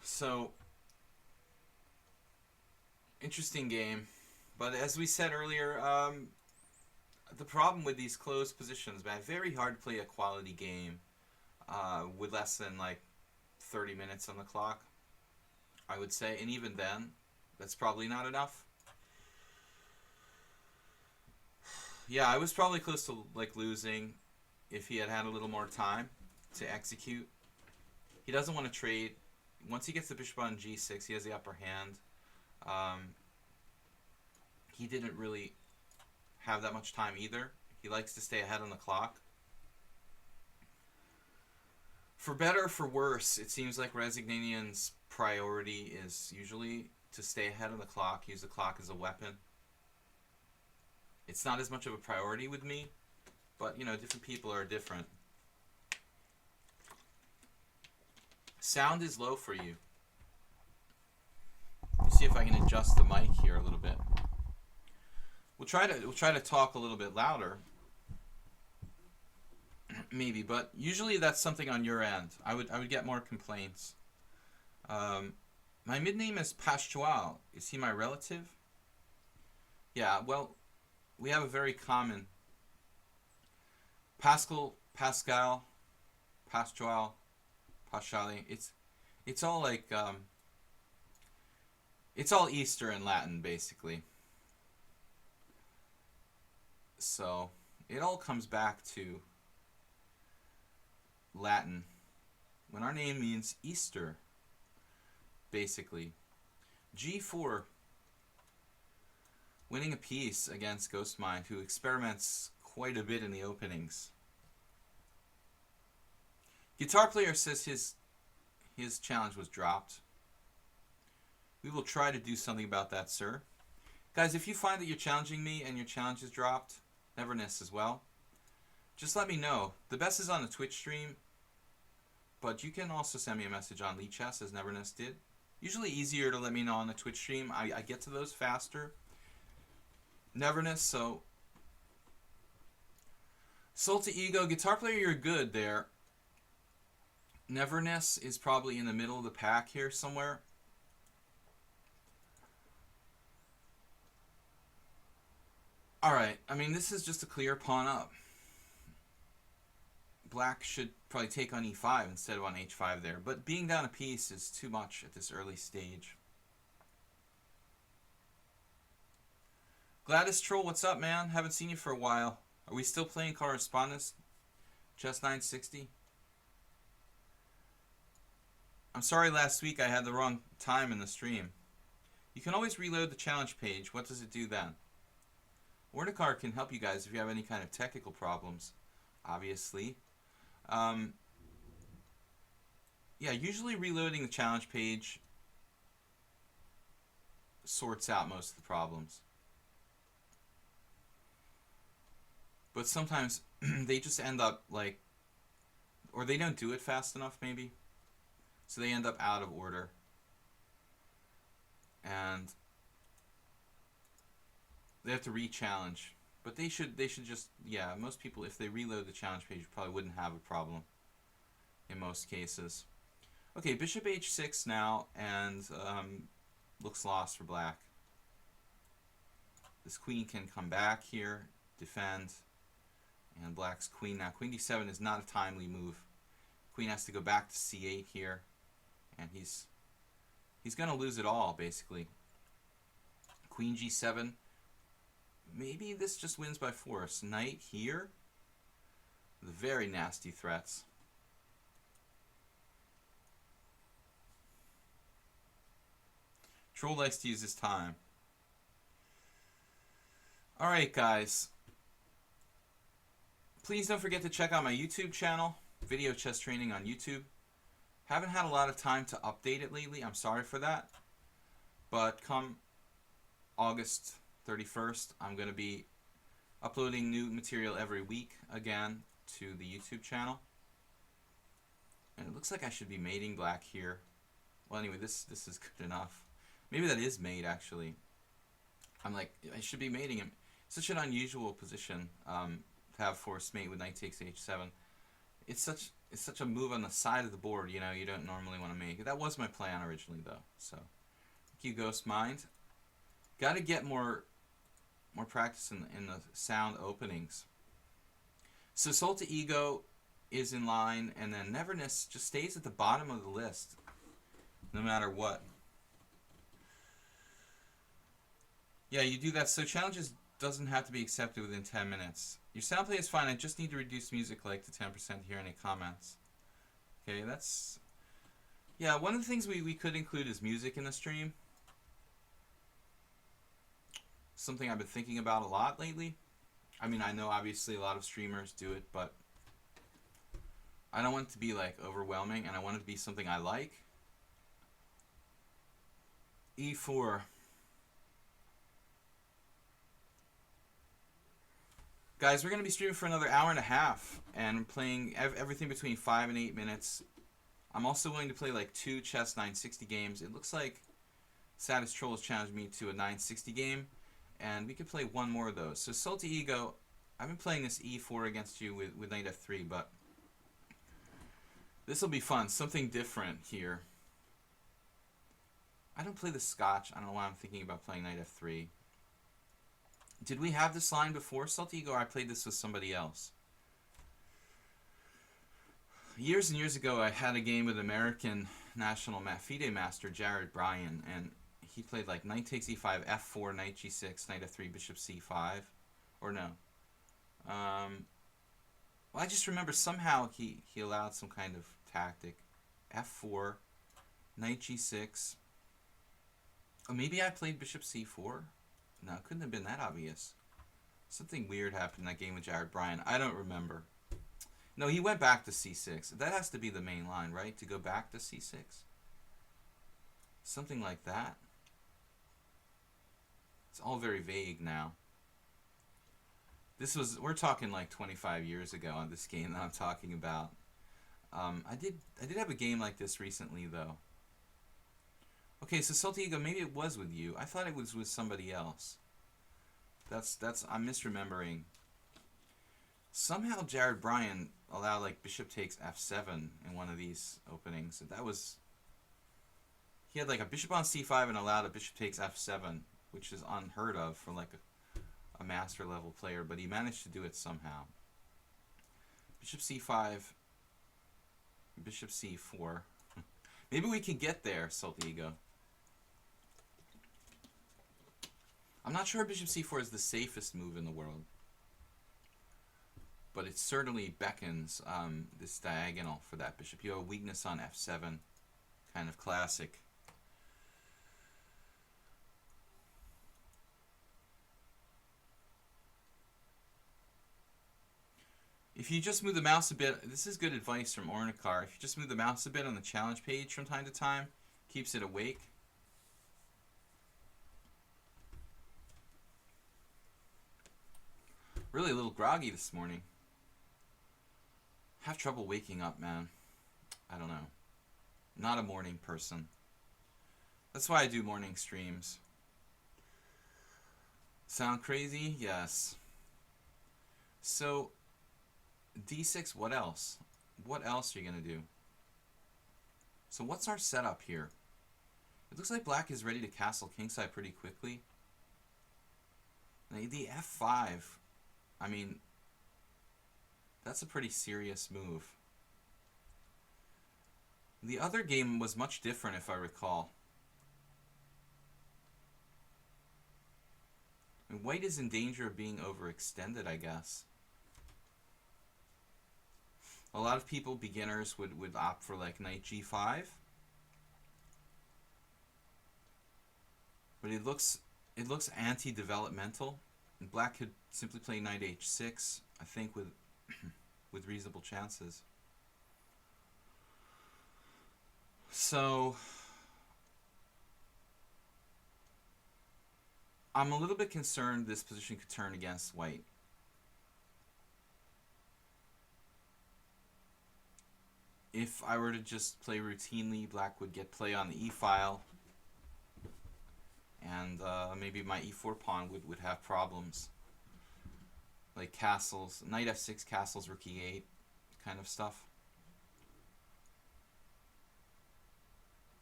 So, interesting game. But as we said earlier, the problem with these closed positions, man, very hard to play a quality game with less than like 30 minutes on the clock, I would say. And even then, that's probably not enough. Yeah, I was probably close to like losing if he had had a little more time to execute. He doesn't want to trade. Once he gets the bishop on g6, he has the upper hand. He didn't really have that much time either. He likes to stay ahead on the clock. For better or for worse, it seems like Resignanian's priority is usually to stay ahead on the clock, use the clock as a weapon. It's not as much of a priority with me, but, you know, different people are different. Sound is low for you. Let me see if I can adjust the mic here a little bit. We'll try to talk a little bit louder, maybe, but usually that's something on your end. I would get more complaints. My mid-name is Paschall. Is he my relative? Yeah, well, we have a very common Paschall, Paschall, Paschall, Paschali. It's all like it's all Easter in Latin, basically. So it all comes back to Latin, when our name means Easter, basically. G4, winning a piece against Ghostmind, who experiments quite a bit in the openings. Guitar Player says his challenge was dropped. We will try to do something about that, sir. Guys, if you find that you're challenging me and your challenge is dropped, Neverness as well, just let me know. The best is on the Twitch stream, but you can also send me a message on lichess, as Neverness did. Usually easier to let me know on the Twitch stream. I get to those faster. Neverness, so... Soul to Ego, guitar player, you're good there. Neverness is probably in the middle of the pack here somewhere. Alright, I mean, this is just a clear pawn up. Black should probably take on e5 instead of on h5 there, but being down a piece is too much at this early stage. Gladys Troll, what's up, man? Haven't seen you for a while. Are we still playing Correspondence? Chess 960? I'm sorry last week I had the wrong time in the stream. You can always reload the challenge page. What does it do then? Warnicard can help you guys if you have any kind of technical problems, obviously. Yeah, usually reloading the challenge page sorts out most of the problems. But sometimes they just end up like, or they don't do it fast enough maybe. So they end up out of order. And they have to re-challenge. But they should just, yeah, most people, if they reload the challenge page, probably wouldn't have a problem in most cases. Okay, bishop h6 now, and looks lost for black. This queen can come back here, defend, and black's queen now. Queen d7 is not a timely move. Queen has to go back to c8 here, and he's going to lose it all, basically. Queen g7. Maybe this just wins by force. Knight here. The very nasty threats. Troll likes to use his time. Alright, guys. Please don't forget to check out my YouTube channel. Video Chess Training on YouTube. Haven't had a lot of time to update it lately. I'm sorry for that. But come August 31st, I'm going to be uploading new material every week again to the YouTube channel. And it looks like I should be mating black here. Well, anyway, this is good enough. Maybe that is mate, actually. I'm like, I should be mating him. Such an unusual position to have forced mate with knight takes h7. It's such a move on the side of the board, you know, you don't normally want to make. That was my plan originally, though. So, thank you, Ghost Mind. Got to get more practice in the sound openings. So Soul to Ego is in line, and then Neverness just stays at the bottom of the list, no matter what. Yeah, you do that. So challenges doesn't have to be accepted within 10 minutes. Your sound play is fine. I just need to reduce music like to 10% to hear any comments. Okay, that's... Yeah, one of the things we could include is music in the stream. Something I've been thinking about a lot lately. I mean, I know obviously a lot of streamers do it, but I don't want it to be like overwhelming, and I want it to be something I like. E4. Guys, we're going to be streaming for another hour and a half, and playing everything between 5 and 8 minutes. I'm also willing to play like 2 chess 960 games. It looks like Saddest Troll has challenged me to a 960 game, and we could play one more of those. So Soul to Ego, I've been playing this e4 against you with knight f3, but this will be fun. Something different here. I don't play the Scotch. I don't know why I'm thinking about playing knight f3. Did we have this line before Soul to Ego, or I played this with somebody else? Years and years ago, I had a game with American national FIDE master Jared Bryan, and he played like knight takes e5, f4, knight g6, knight f3, bishop c5, or no. Well, I just remember somehow he allowed some kind of tactic. f4, knight g6. Oh, maybe I played bishop c4? No, it couldn't have been that obvious. Something weird happened in that game with Jared Bryan. I don't remember. No, he went back to c6. That has to be the main line, right? To go back to c6? Something like that. It's all very vague now. We're talking like 25 years ago on this game that I'm talking about. I did have a game like this recently though. Okay, so Saltigo, maybe it was with you. I thought it was with somebody else. I'm misremembering. Somehow Jared Bryan allowed like bishop takes f7 in one of these openings. He had like a bishop on c5 and allowed a bishop takes f7, which is unheard of for like a master level player, but he managed to do it somehow. Bishop c5, bishop c4. Maybe we can get there, Saltigo. I'm not sure bishop c4 is the safest move in the world, but it certainly beckons this diagonal for that bishop. You have a weakness on f7, kind of classic. If you just move the mouse a bit, this is good advice from Ornikar. If you just move the mouse a bit on the challenge page from time to time, keeps it awake. Really a little groggy this morning. Have trouble waking up, man. I don't know. Not a morning person. That's why I do morning streams. Sound crazy? Yes. So, d6, what else? What else are you going to do? So what's our setup here? It looks like black is ready to castle kingside pretty quickly. The f5, I mean, that's a pretty serious move. The other game was much different, if I recall. I mean, white is in danger of being overextended, I guess. A lot of people, beginners, would opt for like knight g5. But it looks anti-developmental. And black could simply play knight h6, I think, with with reasonable chances. So I'm a little bit concerned this position could turn against white. If I were to just play routinely, black would get play on the e-file, and maybe my e4 pawn would have problems. Like castles, knight f6, castles, rook e8 kind of stuff.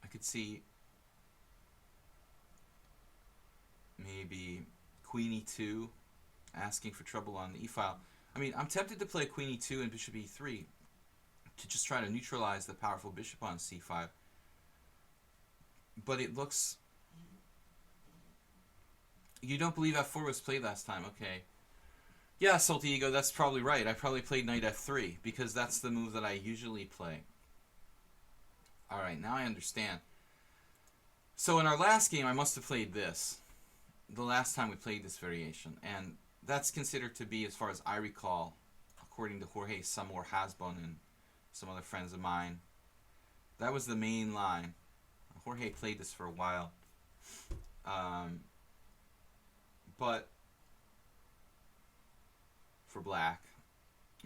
I could see maybe queen e2 asking for trouble on the e-file. I mean, I'm tempted to play queen e2 and bishop e3 to just try to neutralize the powerful bishop on c5. But it looks... You don't believe f4 was played last time? Okay. Yeah, Salty Ego, that's probably right. I probably played knight f3 because that's the move that I usually play. Alright, now I understand. So in our last game, I must have played this. The last time we played this variation. And that's considered to be, as far as I recall, according to Jorge Samor Hasbon and some other friends of mine, that was the main line. Jorge played this for a while. But for black.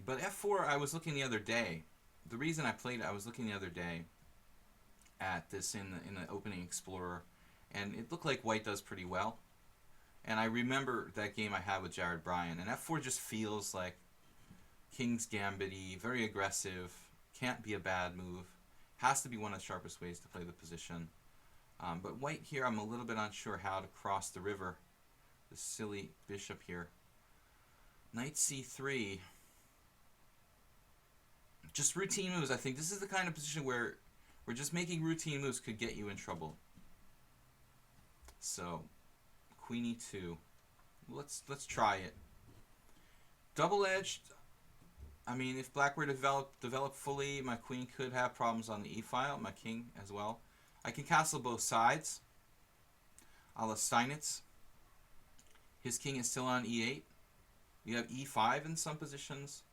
But f4, I was looking the other day. The reason I played it, I was looking the other day at this in the opening Explorer, and it looked like white does pretty well. And I remember that game I had with Jared Bryan, and f4 just feels like King's Gambit-y, very aggressive, can't be a bad move, has to be one of the sharpest ways to play the position. But white here, I'm a little bit unsure how to cross the river. This silly bishop here. Knight c3. Just routine moves. I think this is the kind of position where just making routine moves could get you in trouble. So, queen e2. Let's try it. Double-edged. I mean, if black were to develop fully, my queen could have problems on the e-file. My king as well. I can castle both sides, a la Steinitz. His king is still on e8. You have e5 in some positions,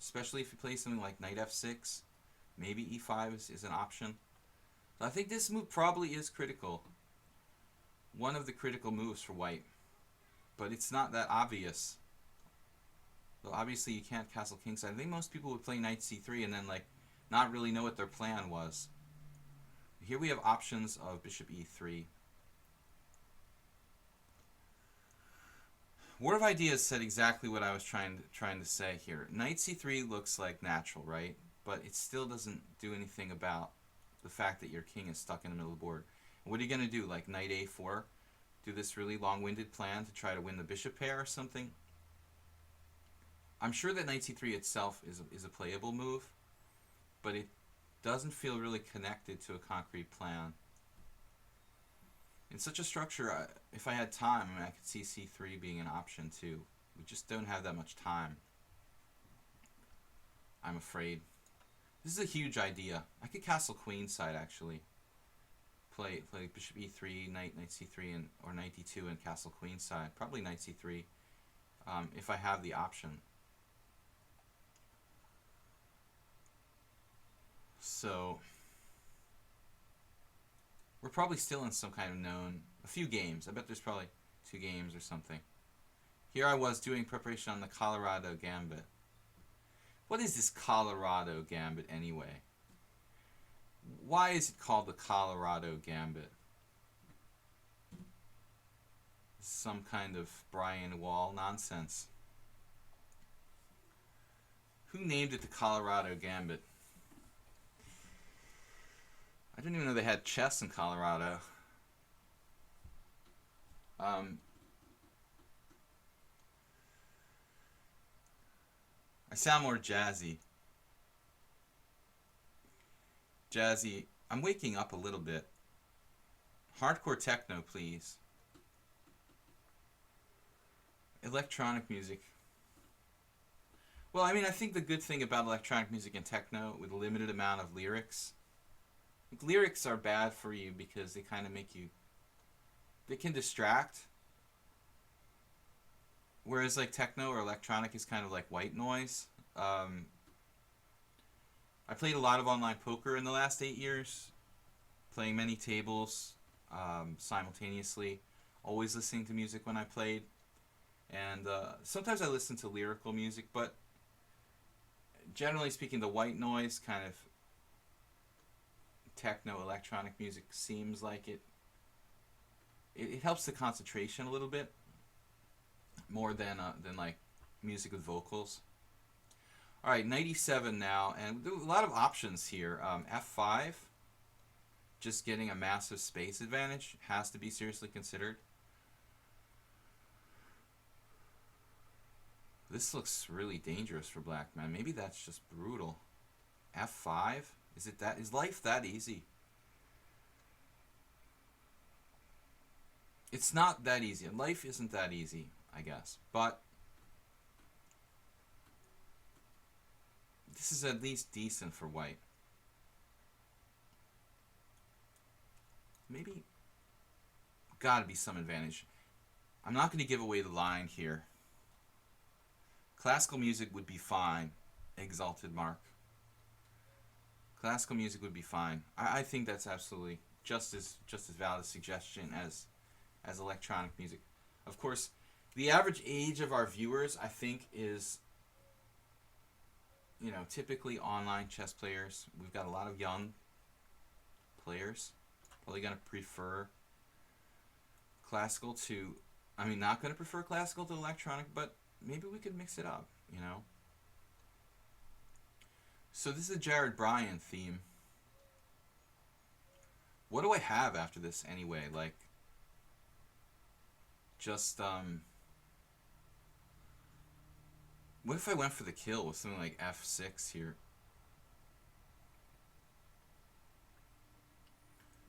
especially if you play something like knight f6. Maybe e5 is an option. So I think this move probably is critical. One of the critical moves for white. but it's not that obvious. Well, obviously you can't castle kingside. I think most people would play knight c3 and then like not really know what their plan was. Here we have options of bishop e3. War of Ideas said exactly what I was trying to say here. Knight c3 looks like natural, right? But it still doesn't do anything about the fact that your king is stuck in the middle of the board. And what are you going to do? Like knight a4? Do this really long-winded plan to try to win the bishop pair or something? I'm sure that knight c3 itself is a playable move, but it doesn't feel really connected to a concrete plan. In such a structure, if I had time, I mean, I could see c3 being an option too. We just don't have that much time, I'm afraid. This is a huge idea. I could castle queenside actually. Play bishop e3, knight c3, or knight d2 and castle queenside. Probably knight c3 if I have the option. So we're probably still in some kind of a few games. I bet there's probably 2 games or something. Here I was doing preparation on the Colorado Gambit. What is this Colorado Gambit anyway? Why is it called the Colorado Gambit? Some kind of Brian Wall nonsense. Who named it the Colorado Gambit? I didn't even know they had chess in Colorado. I sound more jazzy. Jazzy. I'm waking up a little bit. Hardcore techno, please. Electronic music. Well, I mean, I think the good thing about electronic music and techno with a limited amount of lyrics, lyrics are bad for you because they kind of make you, they can distract. Whereas like techno or electronic is kind of like white noise. I played a lot of online poker in the last 8 years, playing many tables simultaneously, always listening to music when I played. And sometimes I listen to lyrical music, but generally speaking, the white noise kind of techno electronic music seems like it helps the concentration a little bit more than like music with vocals. All right, knight e7 now, and there are a lot of options here. F5, just getting a massive space advantage, has to be seriously considered. This looks really dangerous for black, man. Maybe that's just brutal. F5? Is life that easy? It's not that easy. Life isn't that easy, I guess. But this is at least decent for white. Maybe gotta be some advantage. I'm not going to give away the line here. Classical music would be fine. Exalted Mark. Classical music would be fine. I think that's absolutely just as valid a suggestion as electronic music. Of course, the average age of our viewers, I think, is, you know, typically online chess players. We've got a lot of young players. Probably going to prefer classical to, I mean, not going to prefer classical to electronic, but maybe we could mix it up, you know. So this is a Jared Bryan theme. What do I have after this anyway? Like, just, what if I went for the kill with something like F6 here?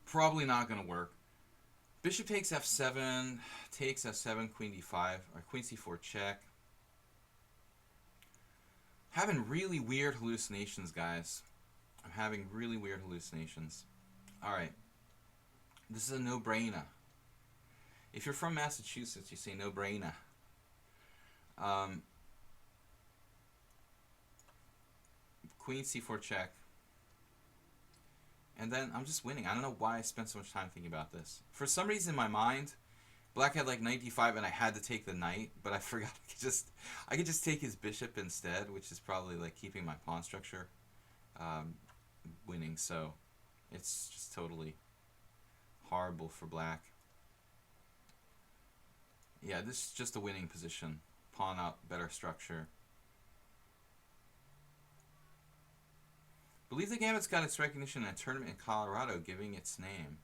Probably not going to work. Bishop takes F7, takes F7, Queen D5, or Queen C4 check. Having really weird hallucinations, guys. I'm having really weird hallucinations. Alright. This is a no-brainer. If you're from Massachusetts, you say no-brainer. Queen C4 check. And then I'm just winning. I don't know why I spent so much time thinking about this. For some reason in my mind, Black had like knight d5, and I had to take the knight, but I forgot I could just take his bishop instead, which is probably like keeping my pawn structure winning. So it's just totally horrible for Black. Yeah, this is just a winning position. Pawn up, better structure. Believe the Gambit's got its recognition in a tournament in Colorado, giving its name.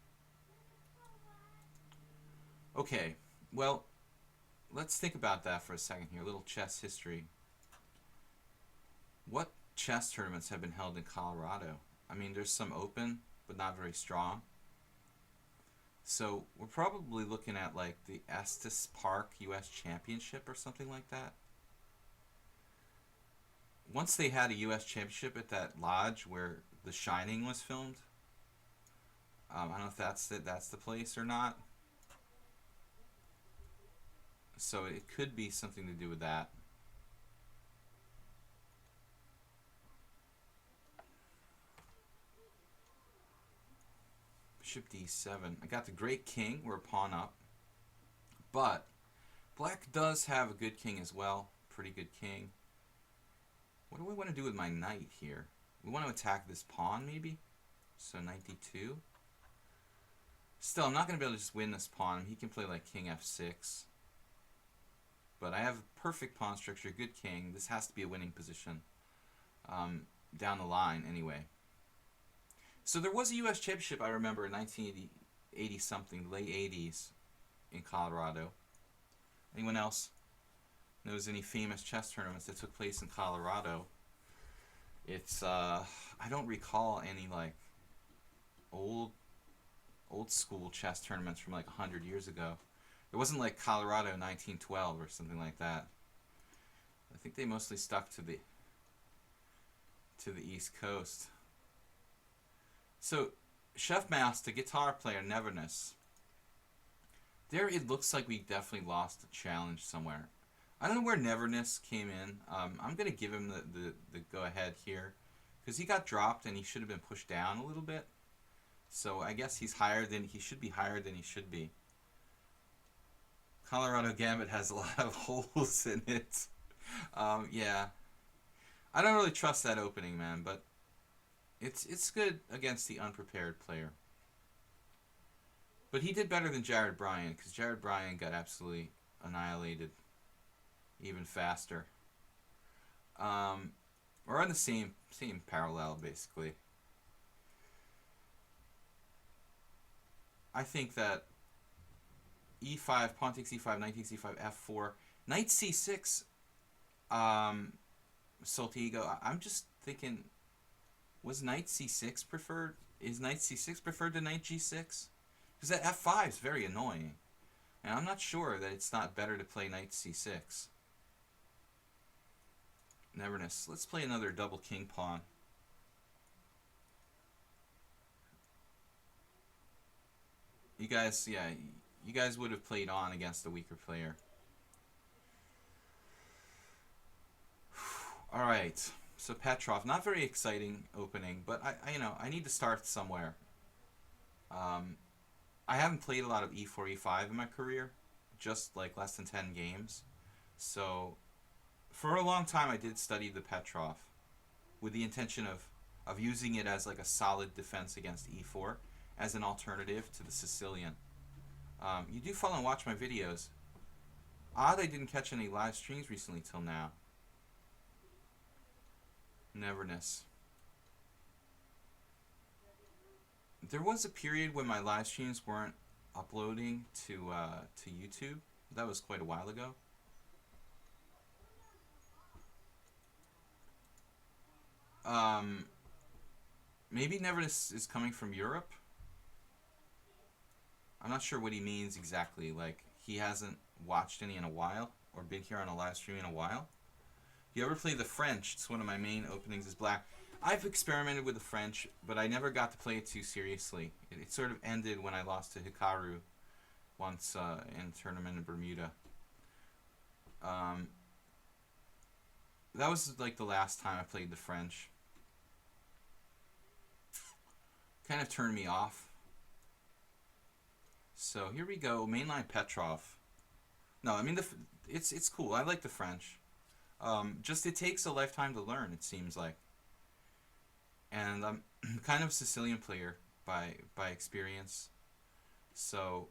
Okay, well, let's think about that for a second here. A little chess history. What chess tournaments have been held in Colorado? I mean, there's some open, but not very strong. So we're probably looking at like the Estes Park U.S. Championship or something like that. Once they had a U.S. Championship at that lodge where The Shining was filmed. I don't know if that's the place or not. So it could be something to do with that. Bishop d7. I got the great king. We're a pawn up. But Black does have a good king as well. Pretty good king. What do we want to do with my knight here? We want to attack this pawn, maybe? So knight d2. Still, I'm not going to be able to just win this pawn. He can play like king f6. But I have a perfect pawn structure, good king. This has to be a winning position. Down the line, anyway. So there was a U.S. Championship, I remember, in 1980 something, late 80s in Colorado. Anyone else knows any famous chess tournaments that took place in Colorado? It's, I don't recall any, like, old school chess tournaments from, like, 100 years ago. It wasn't like Colorado 1912 or something like that. I think they mostly stuck to the East Coast. So, Chef Mouse, the guitar player, Neverness. There it looks like we definitely lost a challenge somewhere. I don't know where Neverness came in. I'm going to give him the go-ahead here. Because he got dropped and he should have been pushed down a little bit. So I guess he should be higher than he should be. Colorado Gambit has a lot of holes in it. Yeah. I don't really trust that opening, man, but it's good against the unprepared player. But he did better than Jared Bryan, because Jared Bryan got absolutely annihilated even faster. We're on the same parallel, basically. I think that e5, pawn takes e5, knight takes e5, f4, knight c6, Saltigo. I'm just thinking, was knight c6 preferred? Is knight c6 preferred to knight g6? Because that f5 is very annoying. And I'm not sure that it's not better to play knight c6. Neverness. Let's play another double king pawn. You guys, yeah, you guys would have played on against a weaker player. All right, so Petrov, not very exciting opening, but I need to start somewhere. I haven't played a lot of e4, e5 in my career, just like less than 10 games. So for a long time I did study the Petrov with the intention of using it as like a solid defense against e4 as an alternative to the Sicilian. You do follow and watch my videos. Odd I didn't catch any live streams recently till now. Neverness. There was a period when my live streams weren't uploading to YouTube. That was quite a while ago. Maybe Neverness is coming from Europe. I'm not sure what he means exactly. Like, he hasn't watched any in a while or been here on a live stream in a while. You ever play the French? It's one of my main openings is Black. I've experimented with the French, but I never got to play it too seriously. It sort of ended when I lost to Hikaru once in a tournament in Bermuda. That was like the last time I played the French. Kind of turned me off. So here we go, mainline Petrov. No, I mean it's cool. I like the French. Just it takes a lifetime to learn. It seems like, and I'm kind of a Sicilian player by experience. So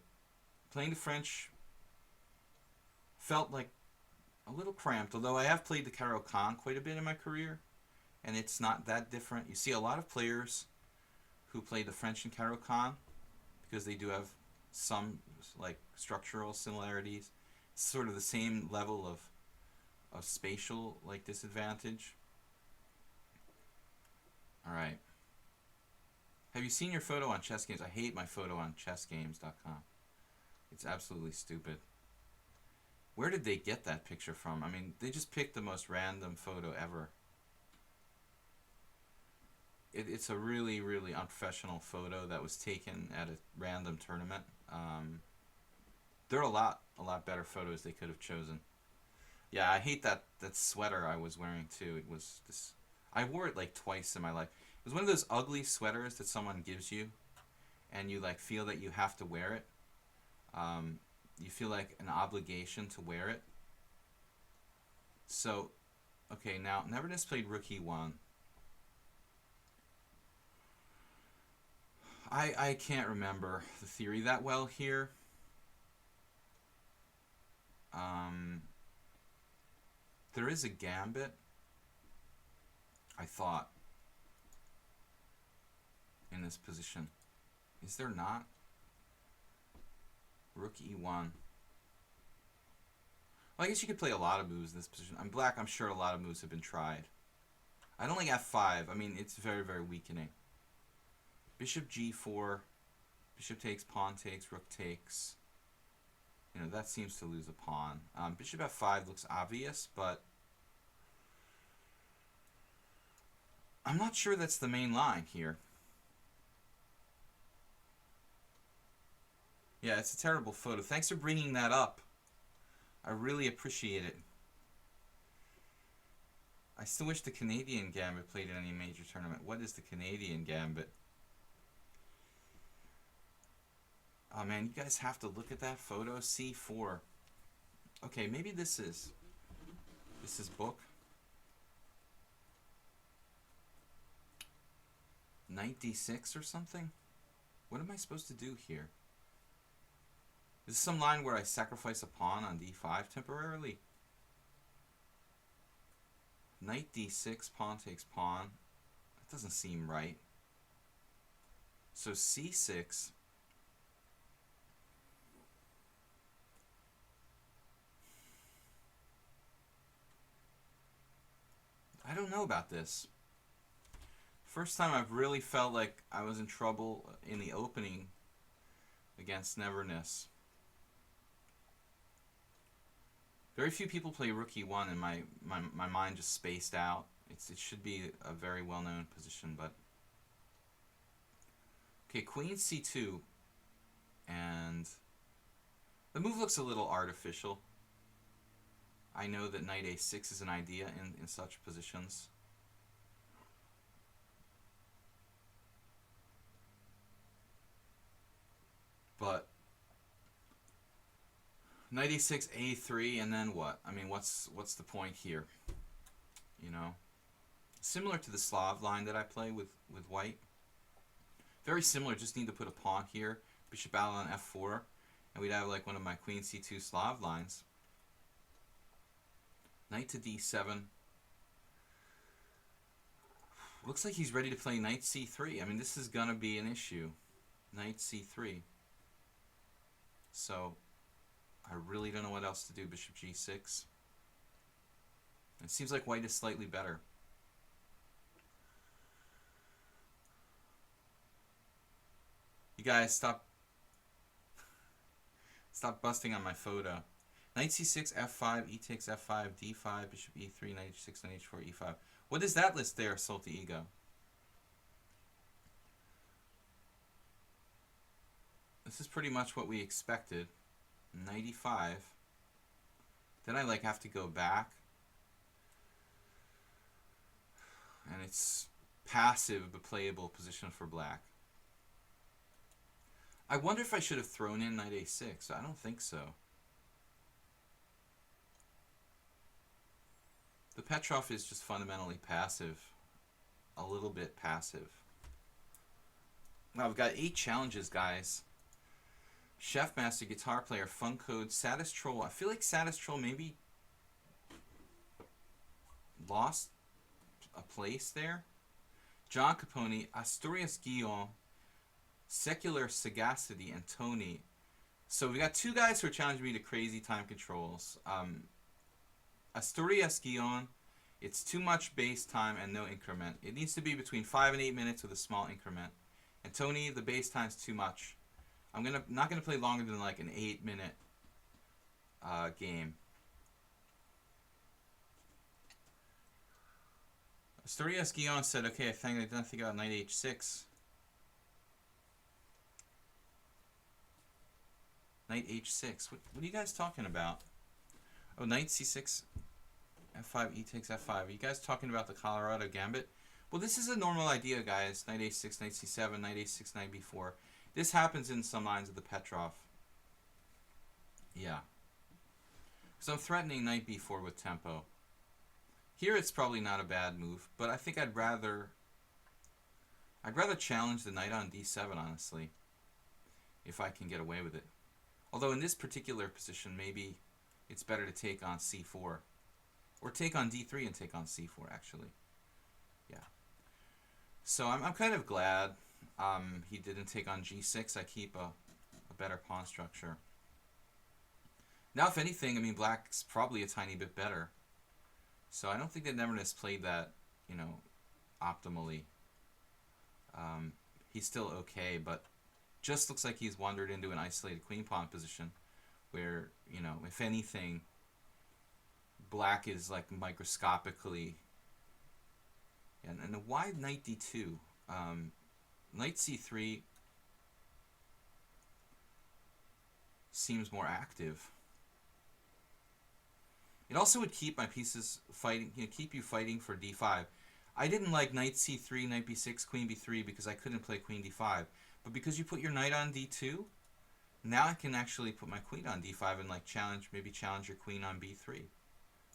playing the French felt like a little cramped. Although I have played the Caro-Kann quite a bit in my career, and it's not that different. You see a lot of players who play the French and Caro-Kann because they do have some like structural similarities. It's sort of the same level of spatial like disadvantage. All right. Have you seen your photo on chess games? I hate my photo on chessgames.com. It's absolutely stupid. Where did they get that picture from? I mean, they just picked the most random photo ever. It's a really, really unprofessional photo that was taken at a random tournament. There are a lot better photos they could have chosen. Yeah, I hate that sweater I was wearing too. It was this. I wore it like twice in my life. It was one of those ugly sweaters that someone gives you, and you like feel that you have to wear it. You feel like an obligation to wear it. So, okay, now Neverness played rook e1. I can't remember the theory that well here. There is a gambit, I thought, in this position. Is there not? Rook e1. Well, I guess you could play a lot of moves in this position. I'm black, I'm sure a lot of moves have been tried. I don't like f5. I mean, it's very, very weakening. Bishop g4. Bishop takes, pawn takes, rook takes. You know, that seems to lose a pawn. Bishop f5 looks obvious, but I'm not sure that's the main line here. Yeah, it's a terrible photo. Thanks for bringing that up. I really appreciate it. I still wish the Canadian Gambit played in any major tournament. What is the Canadian Gambit? Oh man, you guys have to look at that photo. C4. Okay, maybe this is book. Knight d6 or something? What am I supposed to do here? Is this some line where I sacrifice a pawn on d5 temporarily? Knight d6, pawn takes pawn. That doesn't seem right. So c6. I don't know about this. First time I've really felt like I was in trouble in the opening against Neverness. Very few people play rook e1, and my mind just spaced out. It should be a very well-known position, but... Okay, queen c2, and the move looks a little artificial. I know that knight a6 is an idea in such positions. But knight a6, a3, and then what? I mean, what's the point here? You know, similar to the Slav line that I play with white. Very similar. Just need to put a pawn here, bishop out on f4, and we'd have like one of my queen c2 Slav lines. Knight to d7. Looks like he's ready to play knight c3. I mean, this is gonna be an issue. Knight c3. So I really don't know what else to do. Bishop g6. It seems like white is slightly better. You guys, stop busting on my photo. Knight c6, f5, e takes f5, d5, bishop e3, knight h6, knight h4, e5. What is that list there, Salty Ego? This is pretty much what we expected. Knight e5. Then I like have to go back. And it's passive but playable position for black. I wonder if I should have thrown in knight a6. I don't think so. The Petrov is just fundamentally passive. A little bit passive. Now, I've got 8 challenges, guys. Chef Master, Guitar Player, Fun Code, Saddest Troll. I feel like Saddest Troll maybe lost a place there. John Capone, Asturias Guillon, Secular Sagacity, and Tony. So we got 2 guys who are challenging me to crazy time controls. Asturias Guillon, it's too much base time and no increment. It needs to be between 5 and 8 minutes with a small increment. And Tony, the base time's too much. I'm not gonna play longer than like an 8-minute game. Asturias Guillon said, okay, I didn't think about knight h6. Knight h6. What are you guys talking about? Oh, knight c6, f5, e takes f5. Are you guys talking about the Colorado Gambit? Well, this is a normal idea, guys. Knight a6, knight c7, knight a6, knight b4. This happens in some lines of the Petrov. Yeah. So I'm threatening knight b4 with tempo. Here it's probably not a bad move, but I think I'd rather challenge the knight on d7, honestly, if I can get away with it. Although in this particular position, maybe it's better to take on c4. Or take on d3 and take on c4, actually. Yeah. So I'm kind of glad he didn't take on g6. I keep a better pawn structure. Now, if anything, I mean, black's probably a tiny bit better. So I don't think that Neverness played that, you know, optimally. He's still okay, but just looks like he's wandered into an isolated queen pawn position where, you know, if anything, black is like microscopically. And why knight d2? Knight c3 seems more active. It also would keep my pieces fighting, you know, keep you fighting for d5. I didn't like knight c3, knight b6, queen b3 because I couldn't play queen d5. But because you put your knight on d2, now I can actually put my queen on d5 and like maybe challenge your queen on b3.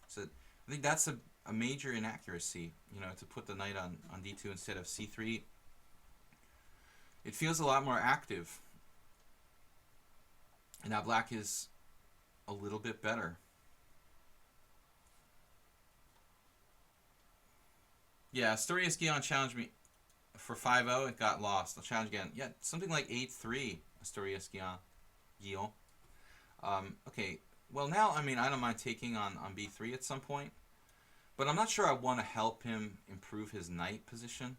So I think that's a major inaccuracy, you know, to put the knight on d2 instead of c3. It feels a lot more active. And now black is a little bit better. Yeah, Asturias Guillon challenged me for 5-0. It got lost. I'll challenge again. Yeah, something like 8-3, Asturias Guillon. Okay, well now, I mean, I don't mind taking on b3 at some point. But I'm not sure I want to help him improve his knight position.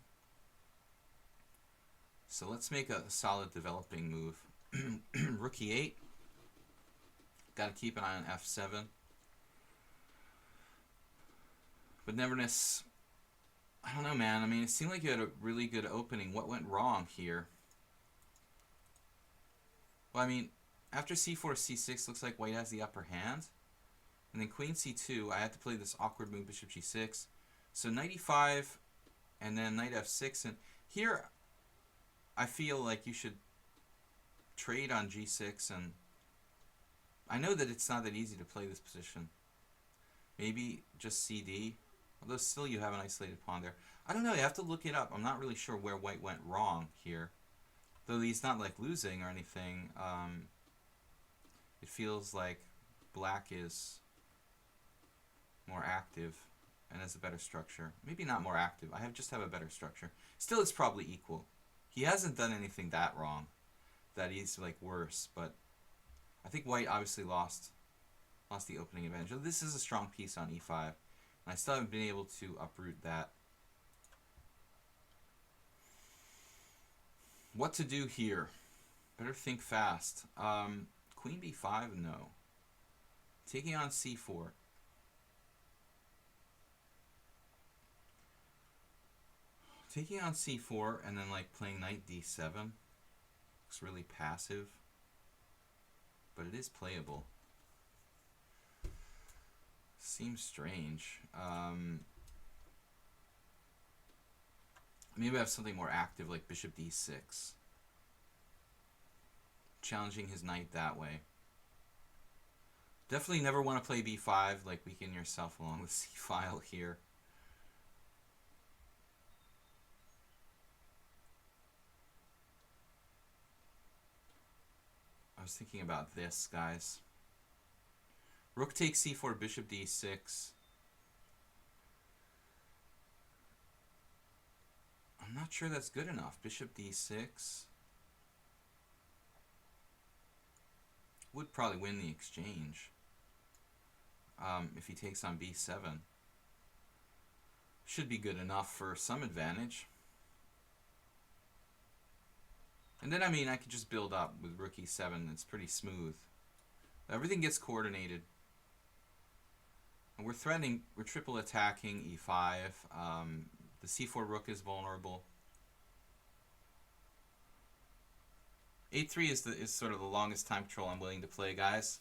So let's make a solid developing move. Rook e8. Got to keep an eye on f7. But Neverness, I don't know, man. I mean, it seemed like you had a really good opening. What went wrong here? Well, I mean, after c4, c6, looks like white has the upper hand. And then queen c2, I had to play this awkward move, bishop g6. So knight e5, and then knight f6. And here, I feel like you should trade on g6. And I know that it's not that easy to play this position. Maybe just cd. Although still you have an isolated pawn there. I don't know, you have to look it up. I'm not really sure where white went wrong here. Though he's not like losing or anything. It feels like black is more active and has a better structure. Maybe not more active. I just have a better structure. Still, it's probably equal. He hasn't done anything that wrong that he's like worse, but I think white obviously lost the opening advantage. This is a strong piece on e5, and I still haven't been able to uproot that. What to do here? Better think fast. Queen b5, no. Taking on c4. Taking on c4 and then like playing knight d7 looks really passive, but it is playable. Seems strange. Maybe I have something more active like bishop d6. challenging his knight that way. Definitely never want to play b5, like weaken yourself along the c file here. I was thinking about this, guys. Rook takes c4, bishop d6. I'm not sure that's good enough. Bishop d6 would probably win the exchange if he takes on b7. Should be good enough for some advantage. And then, I mean, I could just build up with rook e7. It's pretty smooth. Everything gets coordinated. And we're threatening, we're triple attacking e5. The c4 rook is vulnerable. 8-3 is sort of the longest time control I'm willing to play, guys.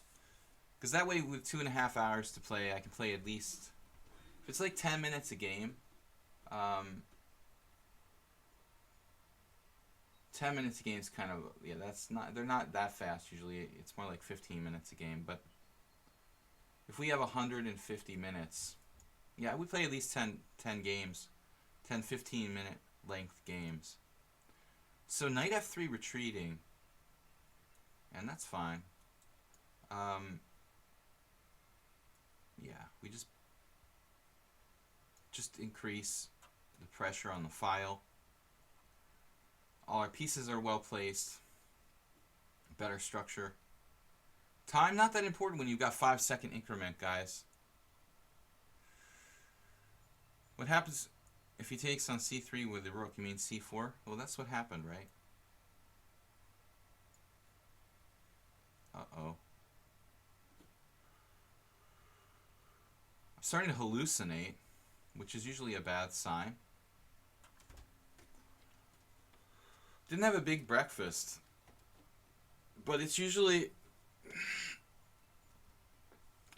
Because that way, with 2.5 hours to play, I can play at least, if it's like 10 minutes a game, 10 minutes a game is kind of, yeah, that's not, they're not that fast usually. It's more like 15 minutes a game. But if we have 150 minutes, yeah, we play at least 10 games, 10, 15 minute length games. So knight f3 retreating, and that's fine. Yeah, we just increase the pressure on the file. All our pieces are well placed. Better structure. Time, not that important when you've got 5-second increment, guys. What happens if he takes on c3 with the rook? You mean c4? Well, that's what happened, right? Uh-oh. I'm starting to hallucinate, which is usually a bad sign. Didn't have a big breakfast, but it's usually...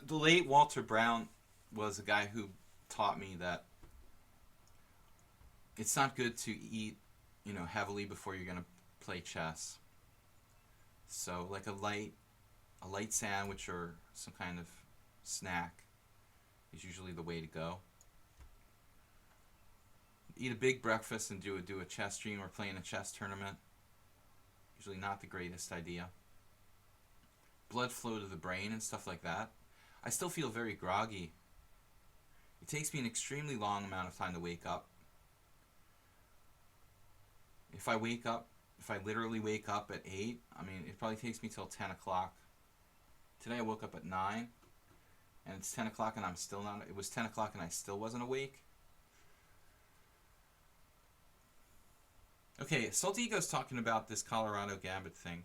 The late Walter Brown was a guy who taught me that it's not good to eat, you know, heavily before you're going to play chess. So like a light sandwich or some kind of snack is usually the way to go. Eat a big breakfast and do a chess stream or play in a chess tournament. Usually not the greatest idea. Blood flow to the brain and stuff like that. I still feel very groggy. It takes me an extremely long amount of time to wake up. If I literally wake up at 8, I mean, it probably takes me till 10 o'clock. Today I woke up at 9, and it's 10 o'clock and I'm still not, it was 10 o'clock and I still wasn't awake. Okay, Salt Ego's talking about this Colorado Gambit thing.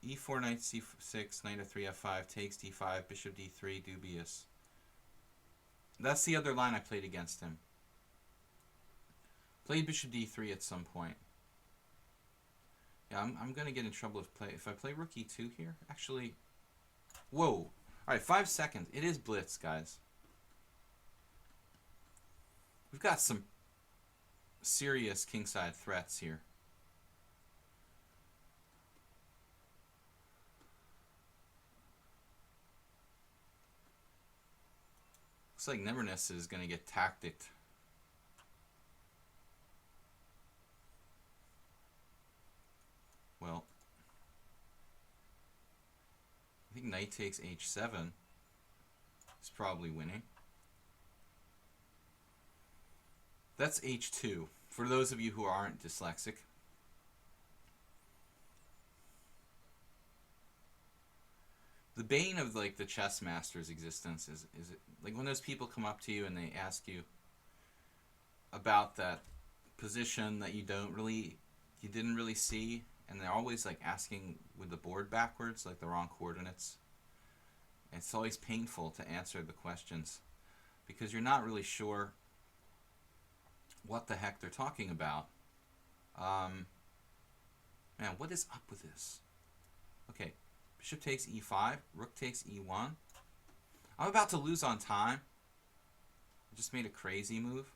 E4, knight c6, knight f3, f5, takes d5, bishop d3, dubious. That's the other line I played against him. Played bishop d3 at some point. Yeah, I'm going to get in trouble if I play rook e2 here. Actually, whoa. Alright, 5 seconds. It is blitz, guys. We've got some serious kingside threats here. Looks like Neverness is going to get tacticked. Well, I think knight takes h7 is probably winning. That's h2, for those of you who aren't dyslexic. The bane of like the chess master's existence is it like when those people come up to you and they ask you about that position that you didn't really see, and they're always like asking with the board backwards, like the wrong coordinates. It's always painful to answer the questions because you're not really sure what the heck they're talking about. Man, what is up with this? Okay, bishop takes e5, rook takes e1. I'm about to lose on time. I just made a crazy move.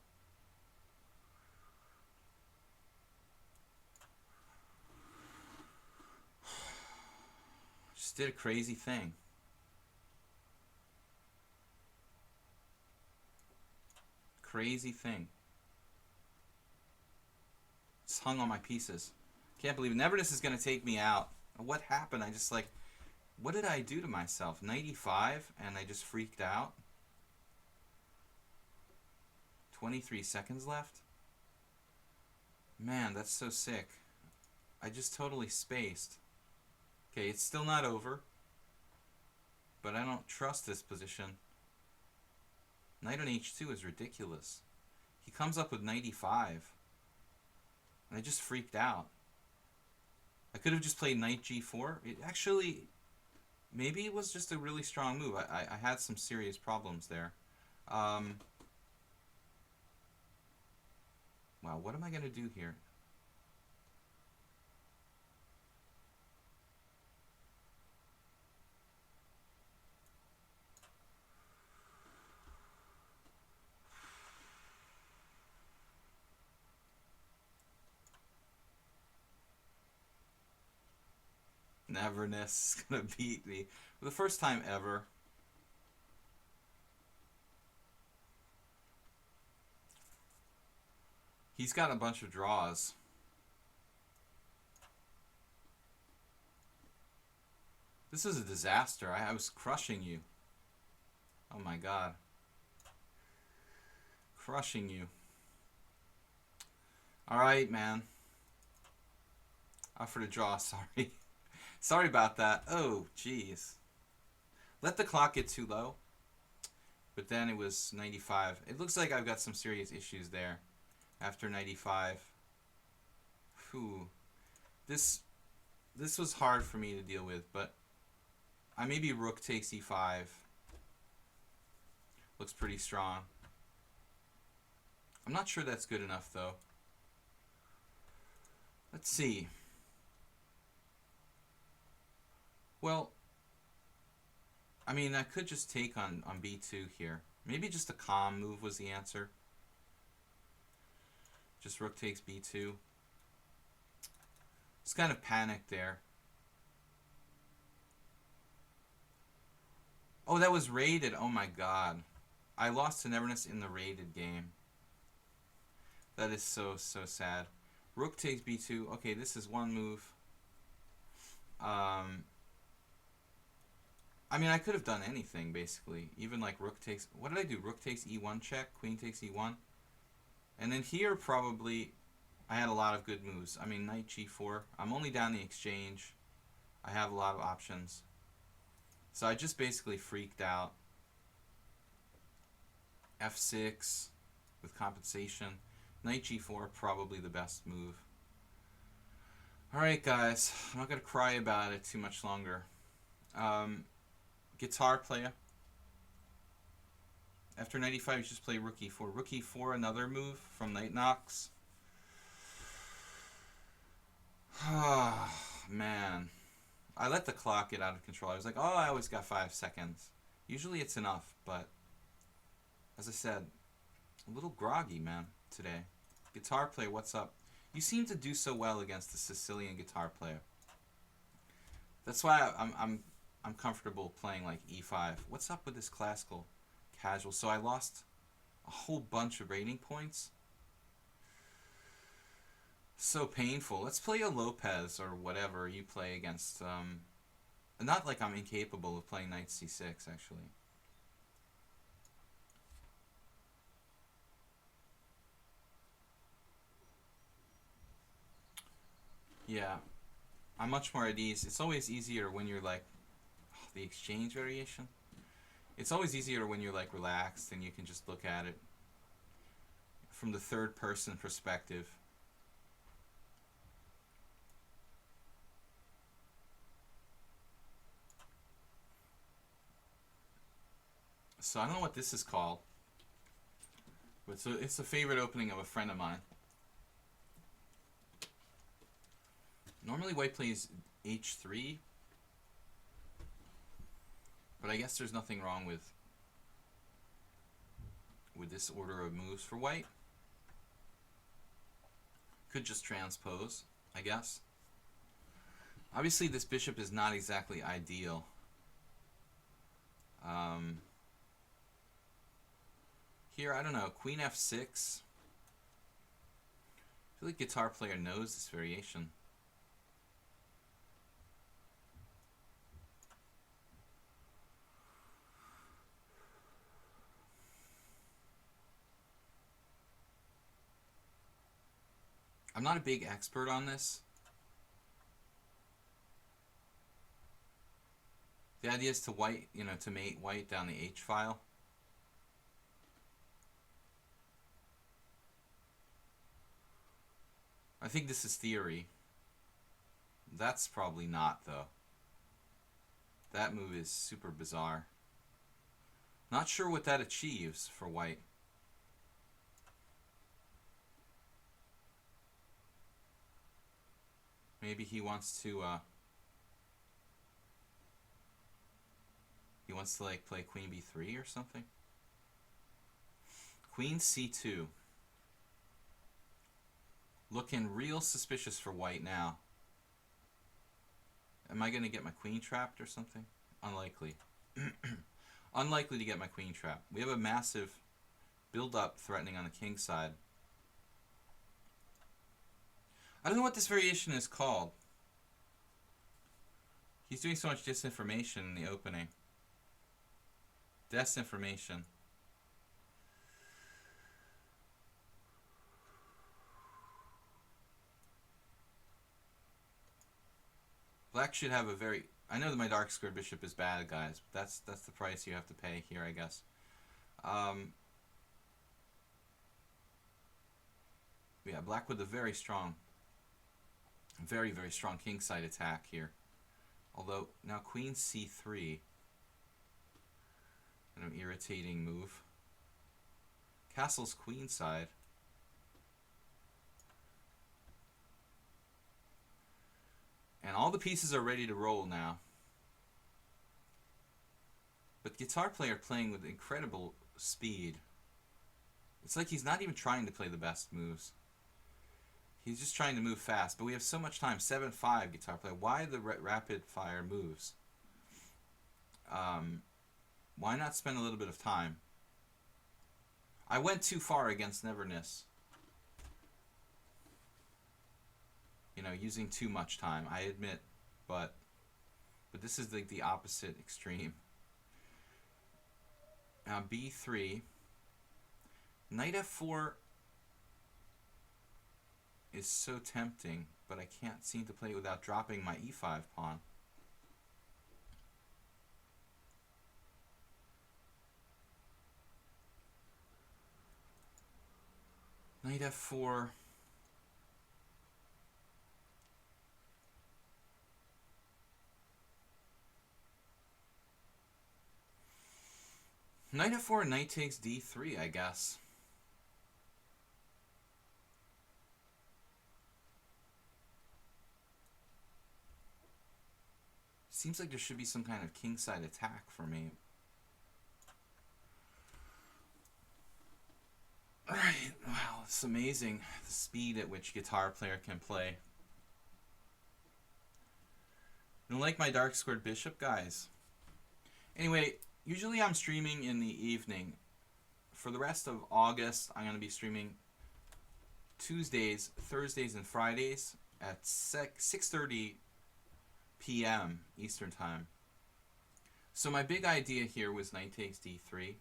Just did a crazy thing. Crazy thing. It's hung on my pieces. Can't believe it. Neverness is going to take me out. What happened? I just like, what did I do to myself? 95 and I just freaked out. 23 seconds left. Man, that's so sick. I just totally spaced. Okay, it's still not over. But I don't trust this position. Knight on h2 is ridiculous. He comes up with 95. And I just freaked out. I could have just played knight g4. It actually, maybe it was just a really strong move. I had some serious problems there. Wow, what am I going to do here? Neverness is going to beat me for the first time ever. He's got a bunch of draws. This is a disaster. I was crushing you. Oh my god. Crushing you. Alright, man. Offer to draw, sorry. Sorry about that. Oh, jeez. Let the clock get too low. But then it was 95. It looks like I've got some serious issues there. After 95. Whew. This was hard for me to deal with, but maybe rook takes e5. Looks pretty strong. I'm not sure that's good enough, though. Let's see. Well, I mean, I could just take on b2 here. Maybe just a calm move was the answer. Just rook takes b2. Just kind of panicked there. Oh, that was rated. Oh my god. I lost to Neverness in the rated game. That is so sad. Rook takes b2. Okay, this is one move. I mean, I could have done anything, basically. Even like rook takes... What did I do? Rook takes e1 check. Queen takes e1. And then here, probably, I had a lot of good moves. I mean, knight g4. I'm only down the exchange. I have a lot of options. So I just basically freaked out. f6 with compensation. Knight g4, probably the best move. Alright, guys. I'm not going to cry about it too much longer. Guitar player. After 95, you just play rook e4. Rook e4, another move from Knight Knocks. Man. I let the clock get out of control. I was like, oh, I always got 5 seconds. Usually it's enough, but as I said, a little groggy, man, today. Guitar player, what's up? You seem to do so well against the Sicilian guitar player. That's why I'm comfortable playing like e5. What's up with this classical casual? So I lost a whole bunch of rating points. So painful. Let's play a Lopez or whatever you play against. Not like I'm incapable of playing knight c6, actually. Yeah. I'm much more at ease. It's always easier when you're like... the exchange variation. It's always easier when you're like relaxed and you can just look at it from the third person perspective. So I don't know what this is called, but it's a favorite opening of a friend of mine. Normally white plays h3, but I guess there's nothing wrong with this order of moves for white. Could just transpose, I guess. Obviously, this bishop is not exactly ideal. Here, I don't know, queen f6. I feel like Guitar Player knows this variation. I'm not a big expert on this. The idea is to to mate white down the H file. I think this is theory. That's probably not, though. That move is super bizarre. Not sure what that achieves for white. Maybe he wants to like play queen b3 or something. Queen c2. Looking real suspicious for white now. Am I going to get my queen trapped or something? Unlikely. Unlikely to get my queen trapped. We have a massive build-up threatening on the king side. I don't know what this variation is called. He's doing so much disinformation in the opening. Disinformation. Black should have a very... I know that my dark squared bishop is bad, guys, but that's the price you have to pay here, I guess. Yeah, black with a very strong, very strong kingside attack here. Although, now queen c3. An irritating move. Castle's queenside. And all the pieces are ready to roll now. But Guitar Player playing with incredible speed. It's like he's not even trying to play the best moves. He's just trying to move fast. But we have so much time. 7-5 Guitar Player. Why the rapid fire moves? Why not spend a little bit of time? I went too far against Neverness. You know, using too much time, I admit, but this is like the opposite extreme. Now b3, knight f4 is so tempting, but I can't seem to play it without dropping my e5 pawn. Knight f4. Knight f4, knight takes d3, I guess. Seems like there should be some kind of kingside attack for me. Alright, wow, it's amazing the speed at which Guitar Player can play. You don't like my dark squared bishop, guys? Anyway, usually I'm streaming in the evening. For the rest of August, I'm going to be streaming Tuesdays, Thursdays, and Fridays at 6:30 p.m. Eastern Time. So my big idea here was knight takes d3.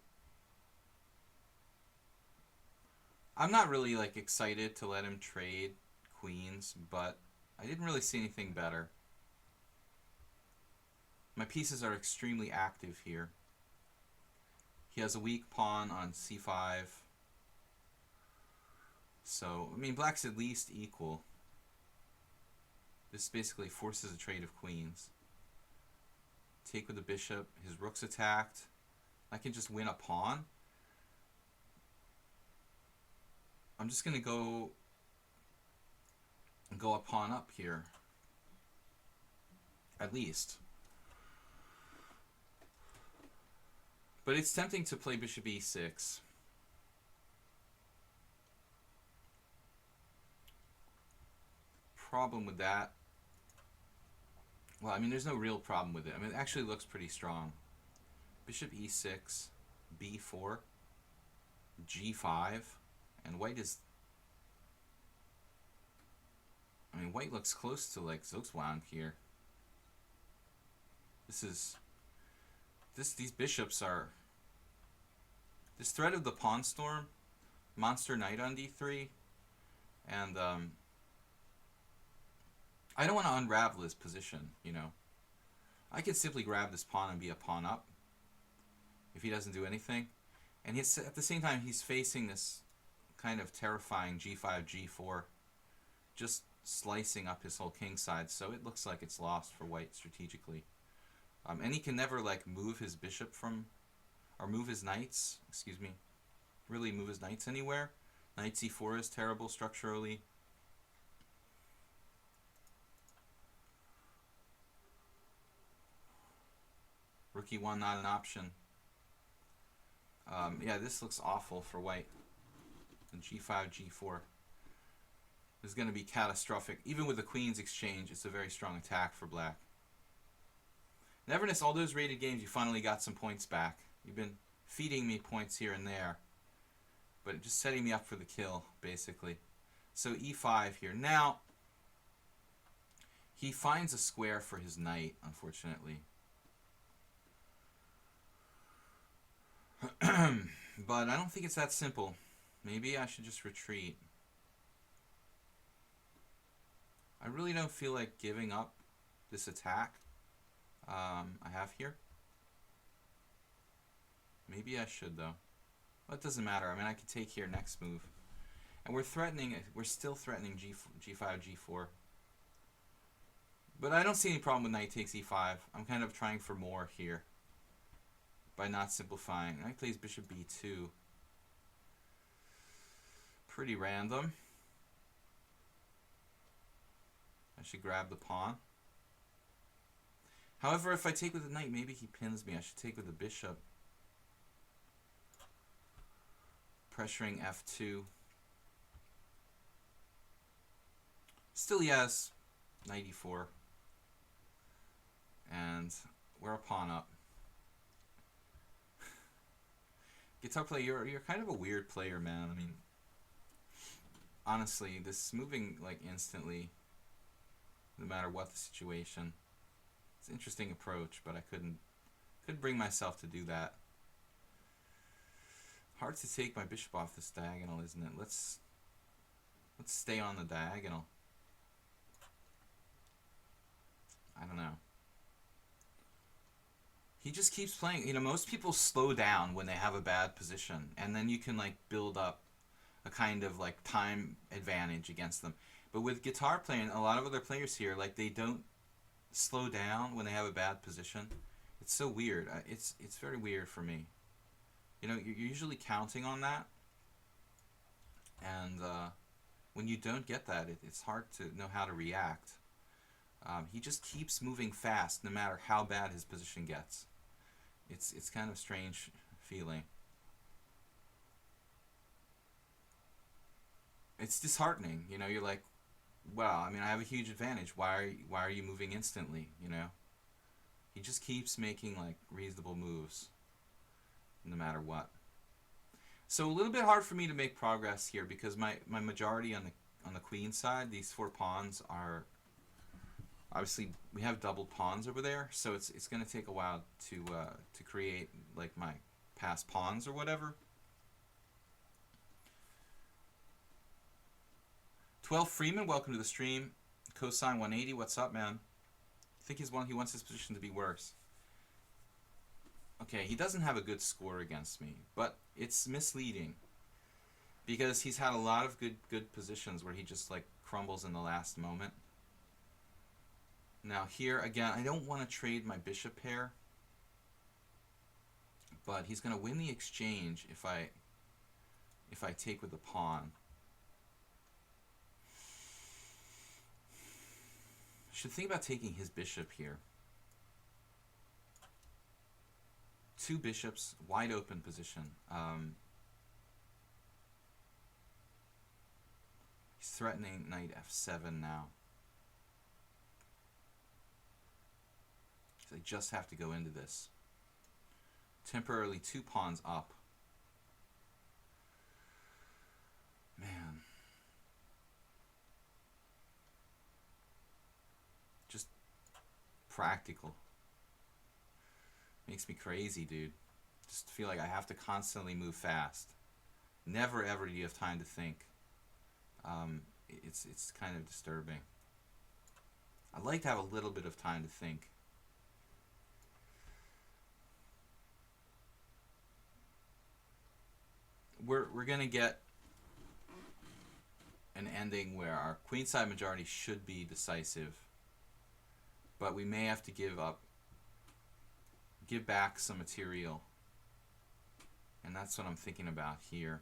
I'm not really like excited to let him trade queens, but I didn't really see anything better. My pieces are extremely active here. He has a weak pawn on c5. So, I mean, black's at least equal. This basically forces a trade of queens. Take with the bishop. His rook's attacked. I can just win a pawn. I'm just going to go a pawn up here. At least. But it's tempting to play bishop e6. Problem with that Well, I mean, there's no real problem with it. I mean, it actually looks pretty strong. Bishop e6, b4, g5, and white is... I mean, white looks close to, like, Zugzwang here. This is... These bishops are... This threat of the pawn storm, monster knight on d3, and, I don't want to unravel his position, you know. I could simply grab this pawn and be a pawn up if he doesn't do anything. And he's, at the same time, he's facing this kind of terrifying g5, g4, just slicing up his whole king side. So it looks like it's lost for white strategically. And he can never, like, move his bishop from, or move his knights, excuse me, really move his knights anywhere. Knight c4 is terrible structurally. Rook e1 not an option. Yeah, this looks awful for white. And g5, g4 is going to be catastrophic. Even with the queen's exchange, it's a very strong attack for black. Neverness, all those rated games, you finally got some points back. You've been feeding me points here and there, but just setting me up for the kill, basically. So e5 here. Now, he finds a square for his knight, unfortunately. But I don't think it's that simple. Maybe I should just retreat. I really don't feel like giving up this attack I have here. Maybe I should, though. Well, it doesn't matter. I mean, I could take here next move. And we're still threatening g5, g4. But I don't see any problem with knight takes e5. I'm kind of trying for more here by not simplifying. Knight plays bishop b2. Pretty random. I should grab the pawn. However, if I take with the knight, maybe he pins me. I should take with the bishop. Pressuring f2. Still yes. Knight e4. And we're a pawn up. Guitar player, you're kind of a weird player, man. I mean, honestly, this moving like instantly, no matter what the situation. It's an interesting approach, but I couldn't bring myself to do that. Hard to take my bishop off this diagonal, isn't it? Let's stay on the diagonal. I don't know. He just keeps playing. You know, most people slow down when they have a bad position, and then you can like build up a kind of like time advantage against them. But with guitar playing, a lot of other players here, like they don't slow down when they have a bad position. It's so weird. It's very weird for me. You know, you're usually counting on that, and when you don't get that, it's hard to know how to react. He just keeps moving fast, no matter how bad his position gets. It's kind of strange feeling. It's disheartening. You know, you're like, well, I mean, I have a huge advantage. Why are you moving instantly? You know, he just keeps making like reasonable moves, no matter what. So a little bit hard for me to make progress here because my majority on the queen side, these 4 pawns are obviously we have doubled pawns over there, so it's going to take a while to create like my passed pawns or whatever. 12 Freeman, welcome to the stream. Cosine 180, what's up, man? I think he wants his position to be worse. Okay, he doesn't have a good score against me, but it's misleading because he's had a lot of good positions where he just like crumbles in the last moment. Now here again, I don't want to trade my bishop pair, but he's going to win the exchange if I take with the pawn. Should think about taking his bishop here. 2 bishops, wide open position. He's threatening knight f7 now. I just have to go into this. Temporarily 2 pawns up. Man. Just practical. Makes me crazy, dude. Just feel like I have to constantly move fast. Never ever do you have time to think. It's kind of disturbing. I'd like to have a little bit of time to think. We're gonna get an ending where our queenside majority should be decisive, but we may have to give back some material, and that's what I'm thinking about here.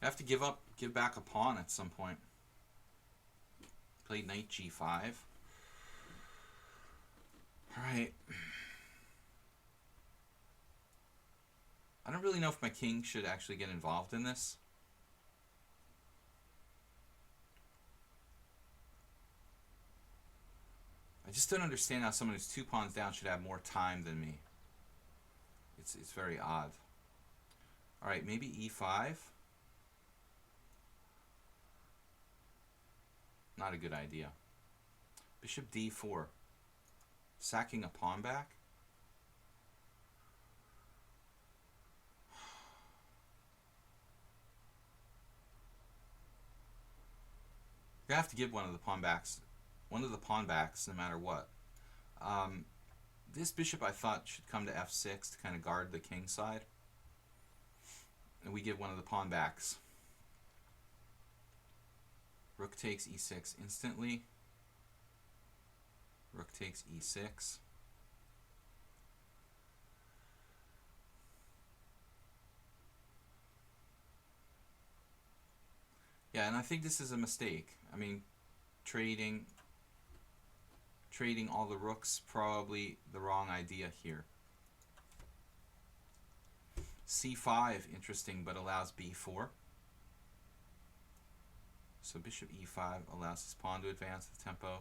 I have to give back a pawn at some point. Played knight g5. Alright. I don't really know if my king should actually get involved in this. I just don't understand how someone who's 2 pawns down should have more time than me. It's very odd. Alright, maybe e5. Not a good idea. Bishop d4. Sacking a pawn back? You're gonna have to give one of the pawn backs no matter what. This bishop I thought should come to f6 to kind of guard the king side. And we give one of the pawn backs. Rook takes e6 instantly. Rook takes e6. Yeah, and I think this is a mistake. I mean, trading all the rooks, probably the wrong idea here. c5, interesting, but allows b4. So bishop e5 allows his pawn to advance the tempo.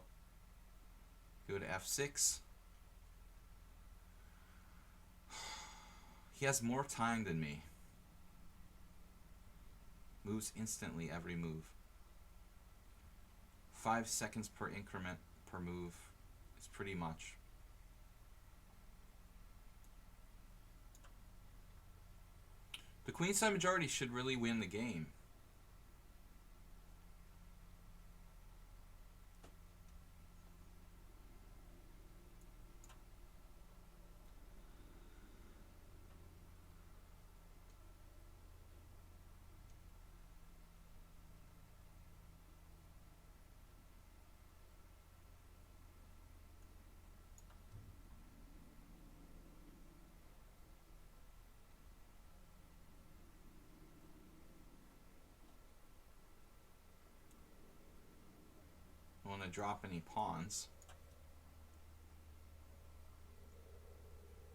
Go to f6. He has more time than me. Moves instantly every move. 5 seconds per increment per move is pretty much. The queenside majority should really win the game. I want to drop any pawns.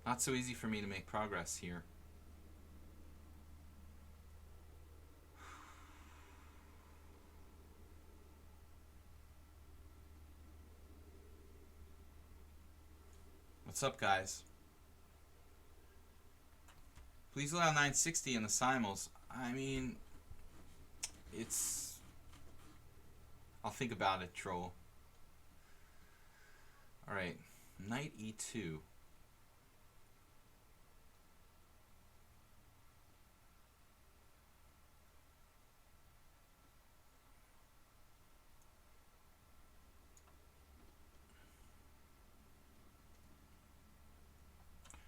Not so easy for me to make progress here. What's up, guys? Please allow 960 in the simul's. I mean, it's... I'll think about it, troll. Alright, knight e2.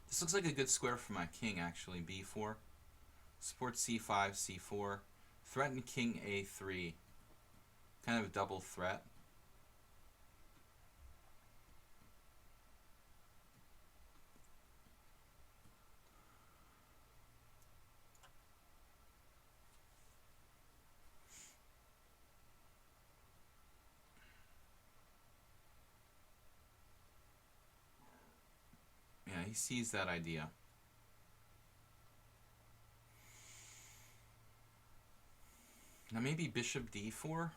This looks like a good square for my king, actually. b4. Support c5, c4. Threaten king a3. Kind of a double threat. Yeah, he sees that idea. Now maybe bishop d4.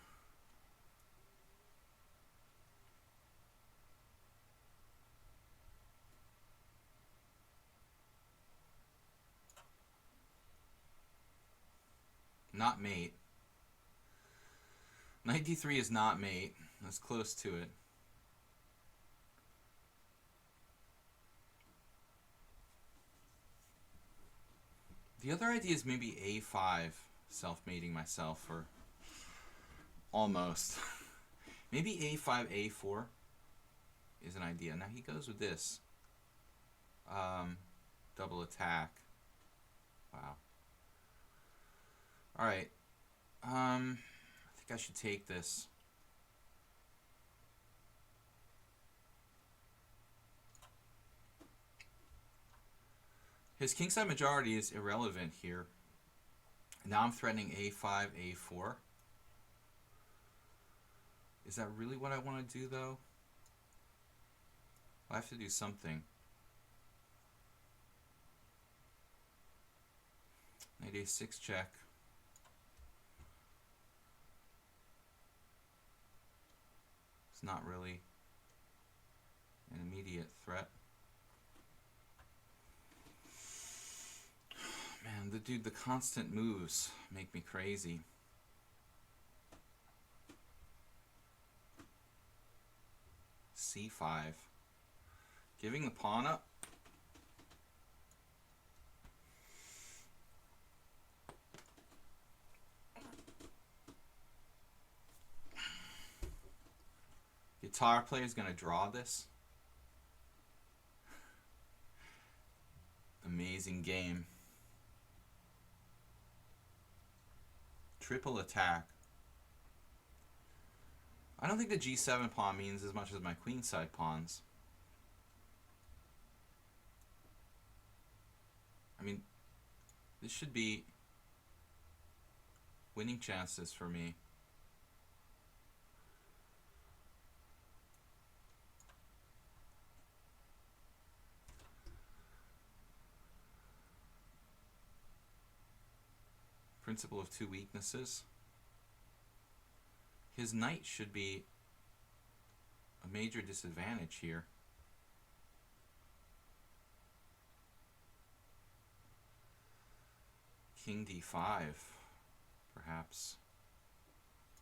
Not mate. Knight d3 is not mate. That's close to it. The other idea is maybe a5, self-mating myself, or almost. Maybe a5, a4 is an idea. Now he goes with this. Double attack. Wow. Alright. I think I should take this. His kingside majority is irrelevant here. Now I'm threatening a5, a4. Is that really what I want to do, though? I have to do something. Knight a6 check. It's not really an immediate threat. Man, the constant moves make me crazy. c5. Giving the pawn up. Guitar player is going to draw this. Amazing game. Triple attack. I don't think the g7 pawn means as much as my queenside pawns. I mean, this should be winning chances for me. Principle of two weaknesses. His knight should be a major disadvantage here. King d5, perhaps.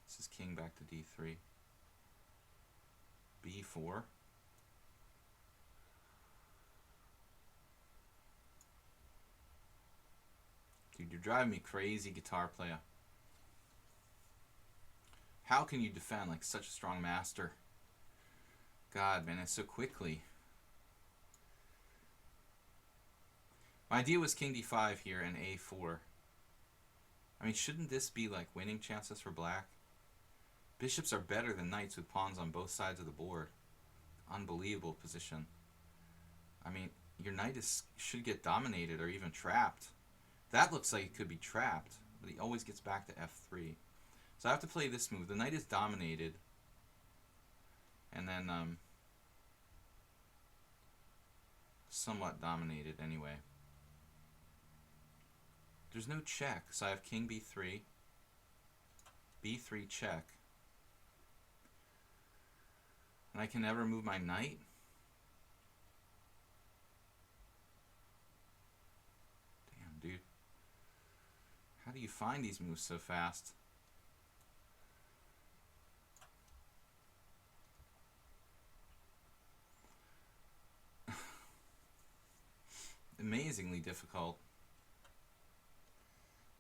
This is king back to d3. b4. Dude, you're driving me crazy, guitar player. How can you defend like such a strong master? God, man, it's so quickly. My idea was king d5 here and a4. I mean, shouldn't this be like winning chances for black? Bishops are better than knights with pawns on both sides of the board. Unbelievable position. I mean, your knight should get dominated or even trapped. That looks like it could be trapped, but he always gets back to f3. So I have to play this move. The knight is dominated. And then, somewhat dominated anyway. There's no check, so I have king b3, b3 check. And I can never move my knight? Damn, dude. How do you find these moves so fast? Amazingly difficult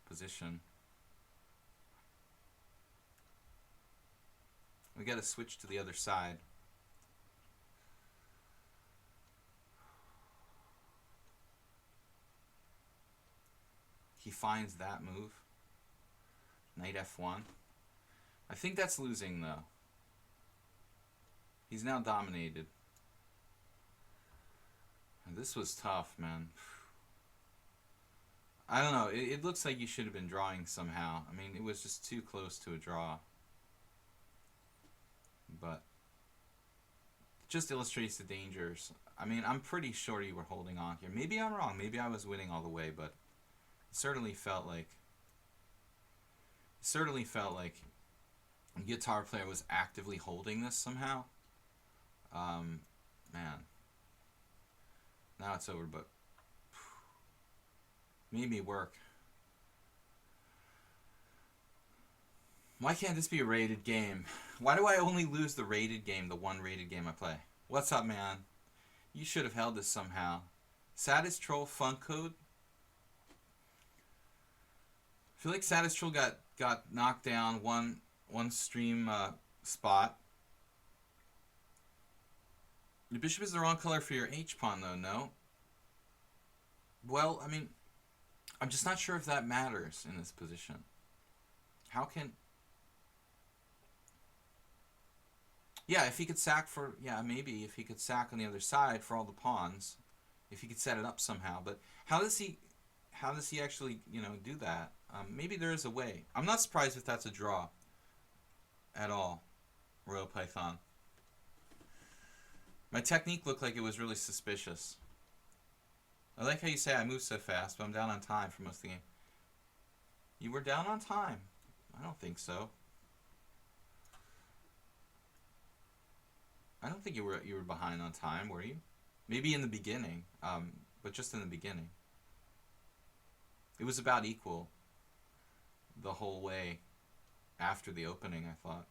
position. We got to switch to the other side. He finds that move. Knight f1. I think that's losing, though. He's now dominated. And this was tough, man. I don't know. It looks like you should have been drawing somehow. I mean, it was just too close to a draw. But it just illustrates the dangers. I mean, I'm pretty sure you were holding on here. Maybe I'm wrong. Maybe I was winning all the way, but it certainly felt like certainly felt like a guitar player was actively holding this somehow. Man. Now it's over, but made me work. Why can't this be a rated game? Why do I only lose the rated game, the one rated game I play? What's up, man? You should have held this somehow. Saddest Troll Funk Code? I feel like Saddest Troll got knocked down one stream spot. Your bishop is the wrong color for your H-pawn, though, no? Well, I mean, I'm just not sure if that matters in this position. How can... Yeah, if he could sack for... Yeah, maybe if he could sack on the other side for all the pawns. If he could set it up somehow. But how does he actually, do that? Maybe there is a way. I'm not surprised if that's a draw at all, Royal Python. My technique looked like it was really suspicious. I like how you say I move so fast, but I'm down on time for most of the game. You were down on time? I don't think so. I don't think you were behind on time, were you? Maybe in the beginning, but just in the beginning. It was about equal the whole way after the opening, I thought.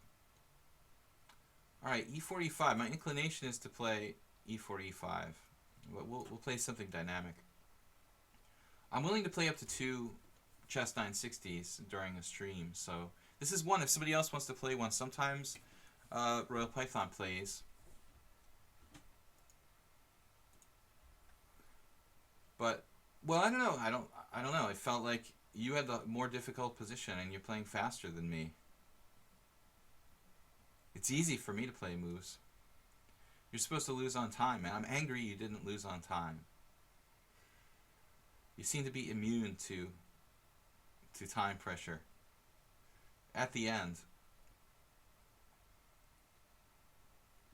Alright, e4, e5. My inclination is to play e4, e5. But we'll play something dynamic. I'm willing to play up to 2 chess 960s during a stream, so this is one. If somebody else wants to play one, sometimes Royal Python plays. But, well, I don't know. I don't know. I felt like you had the more difficult position and you're playing faster than me. It's easy for me to play moves. You're supposed to lose on time, man. I'm angry you didn't lose on time. You seem to be immune to time pressure. At the end.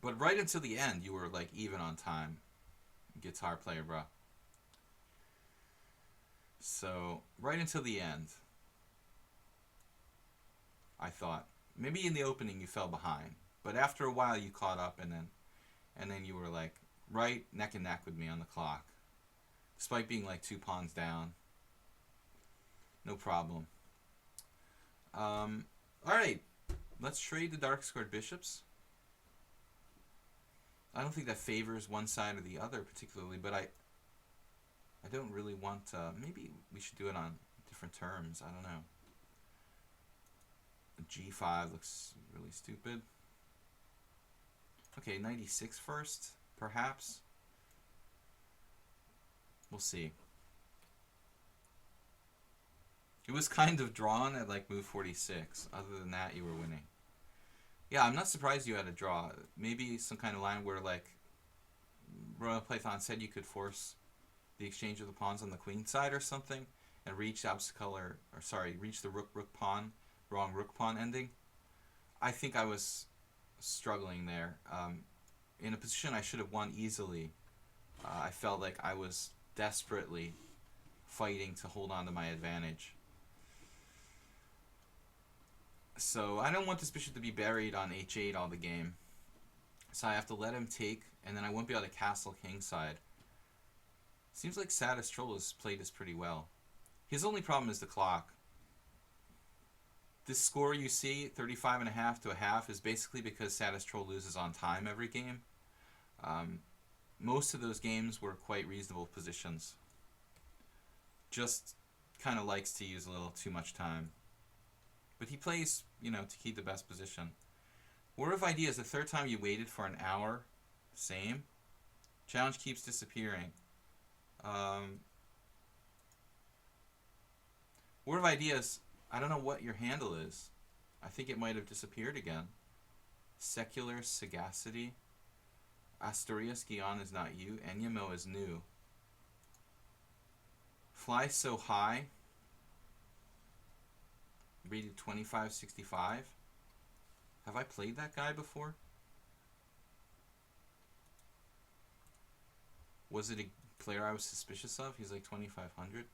But right until the end, you were like even on time. Guitar player, bro. So, right until the end, I thought. Maybe in the opening you fell behind. But after a while you caught up and then you were like right neck and neck with me on the clock. Despite being like 2 pawns down. No problem. Alright. Let's trade the dark squared bishops. I don't think that favors one side or the other particularly, but I don't really want... maybe we should do it on different terms. I don't know. G5 looks really stupid. Okay, 96 first, perhaps. We'll see. It was kind of drawn at like move 46. Other than that, you were winning. Yeah, I'm not surprised you had a draw. Maybe some kind of line where like Royal Python said you could force the exchange of the pawns on the queen side or something and reach reach the rook pawn, wrong rook pawn ending. I think I was struggling there. In a position I should have won easily. I felt like I was desperately fighting to hold on to my advantage. So I don't want this bishop to be buried on h8 all the game. So I have to let him take, and then I won't be able to castle kingside. Seems like Saddest Troll has played this pretty well. His only problem is the clock. This score you see, 35.5 to a half, is basically because Saddest Troll loses on time every game. Most of those games were quite reasonable positions. Just kind of likes to use a little too much time. But he plays, to keep the best position. War of Ideas, the third time you waited for an hour, same. Challenge keeps disappearing. War of Ideas, I don't know what your handle is. I think it might have disappeared again. Secular Sagacity. Asturias Guion is not you. Enyamo is new. Fly So High. Rated 2565. Have I played that guy before? Was it a player I was suspicious of? He's like 2500.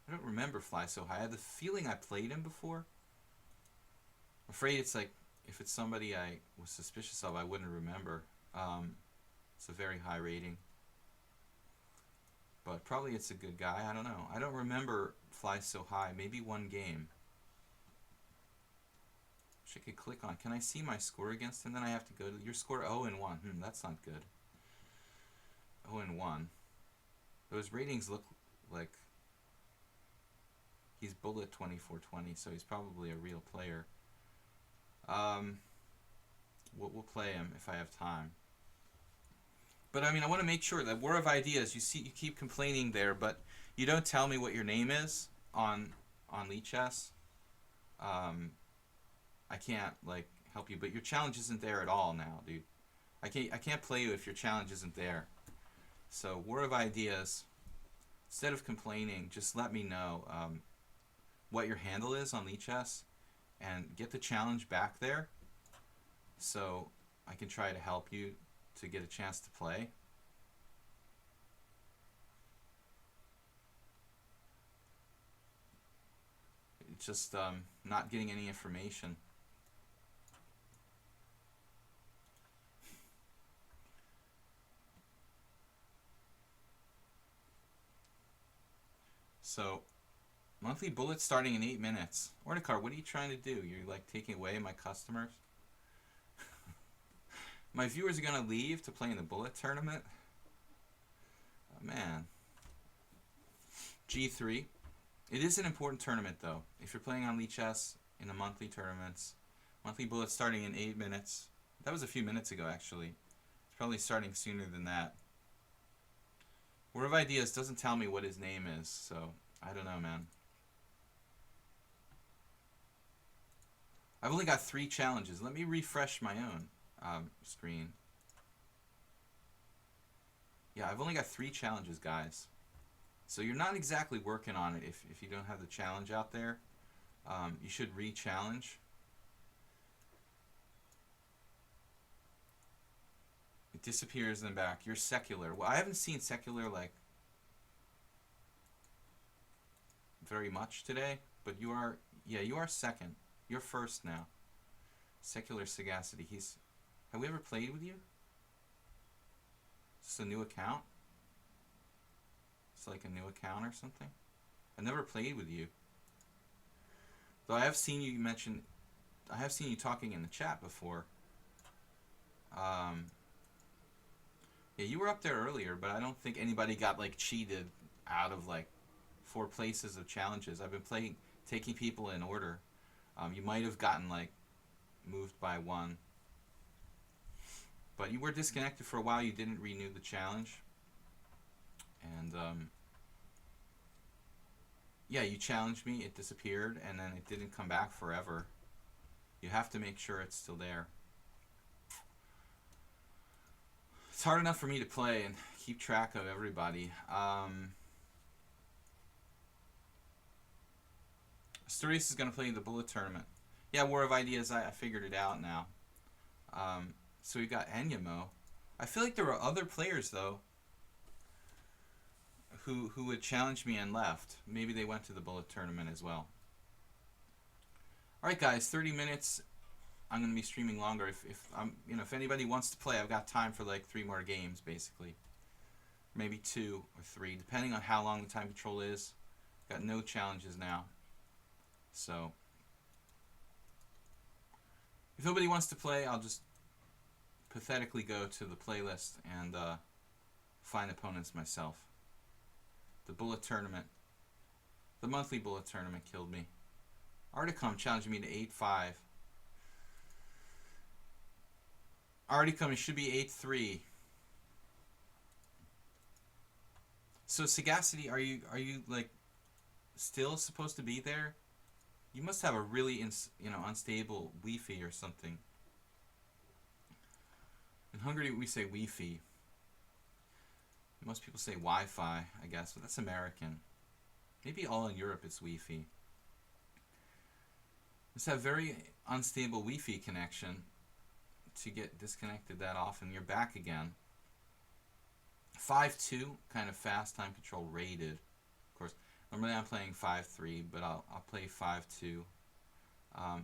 I don't remember Fly So High. I had the feeling I played him before. afraid it's like, if it's somebody I was suspicious of, I wouldn't remember. It's a very high rating. But probably it's a good guy. I don't know. I don't remember Fly So High. Maybe one game. Wish I could click on. Can I see my score against him? Then I have to go to your score 0-1. That's not good. 0-1. Those ratings look like he's bullet 2420, so he's probably a real player. We'll play him if I have time. But I mean, I want to make sure that War of Ideas. You see, you keep complaining there, but you don't tell me what your name is on lichess. I can't like help you, but your challenge isn't there at all now, dude. I can't play you if your challenge isn't there. So War of Ideas. Instead of complaining, just let me know what your handle is on lichess, and get the challenge back there, so I can try to help you to get a chance to play. It's just not getting any information. So, monthly bullets starting in 8 minutes. Ornicard, what are you trying to do? You're like taking away my customers? My viewers are going to leave to play in the bullet tournament? Oh, man. G3. It is an important tournament, though. If you're playing on lichess in the monthly tournaments, monthly bullets starting in 8 minutes. That was a few minutes ago, actually. It's probably starting sooner than that. War of Ideas doesn't tell me what his name is, so I don't know, man. I've only got 3 challenges. Let me refresh my own screen. Yeah, I've only got 3 challenges, guys. So you're not exactly working on it if you don't have the challenge out there. You should re-challenge. It disappears then back. You're secular. Well, I haven't seen secular like very much today, but you are, yeah, you are second. You're first now. Secular Sagacity. Have we ever played with you? Is this a new account? It's like a new account or something? I never played with you. Though I have seen you mention, I have seen you talking in the chat before. Yeah, you were up there earlier, but I don't think anybody got like cheated out of like 4 places of challenges. I've been taking people in order. You might have gotten like moved by 1. But you were disconnected for a while. You didn't renew the challenge. And yeah, you challenged me. It disappeared, and then it didn't come back forever. You have to make sure it's still there. It's hard enough for me to play and keep track of everybody. Asturias is going to play the bullet tournament. Yeah, War of Ideas, I figured it out now. So we got Enyamo. I feel like there were other players, though, who would challenge me and left. Maybe they went to the bullet tournament as well. Alright, guys, 30 minutes. I'm going to be streaming longer. If anybody wants to play, I've got time for like 3 more games, basically. Maybe 2 or 3, depending on how long the time control is. Got no challenges now. So, if nobody wants to play, I'll just pathetically go to the playlist and find opponents myself. The bullet tournament. The monthly bullet tournament killed me. Articum challenged me to 8-5. Articum, it should be 8-3. So Sagacity, are you like still supposed to be there? You must have a really unstable Wi-Fi or something. In Hungary we say Wi-Fi. Most people say Wi-Fi, I guess, but that's American. Maybe all in Europe it's Wi-Fi. Just have very unstable Wi-Fi connection to get disconnected that often. You're back again. 5-2, kind of fast time control rated. Of course, normally I'm playing 5-3, but I'll play 5-2.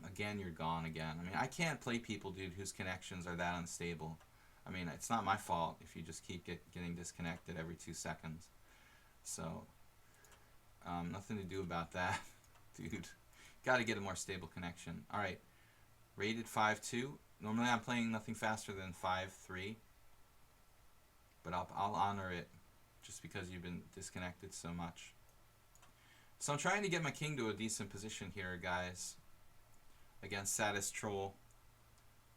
Again, you're gone again. I mean, I can't play people, dude, whose connections are that unstable. I mean, it's not my fault if you just keep getting disconnected every 2 seconds. So, nothing to do about that, dude. Got to get a more stable connection. All right, rated 5-2. Normally, I'm playing nothing faster than 5-3, but I'll honor it just because you've been disconnected so much. So I'm trying to get my king to a decent position here, guys, against Sadist Troll.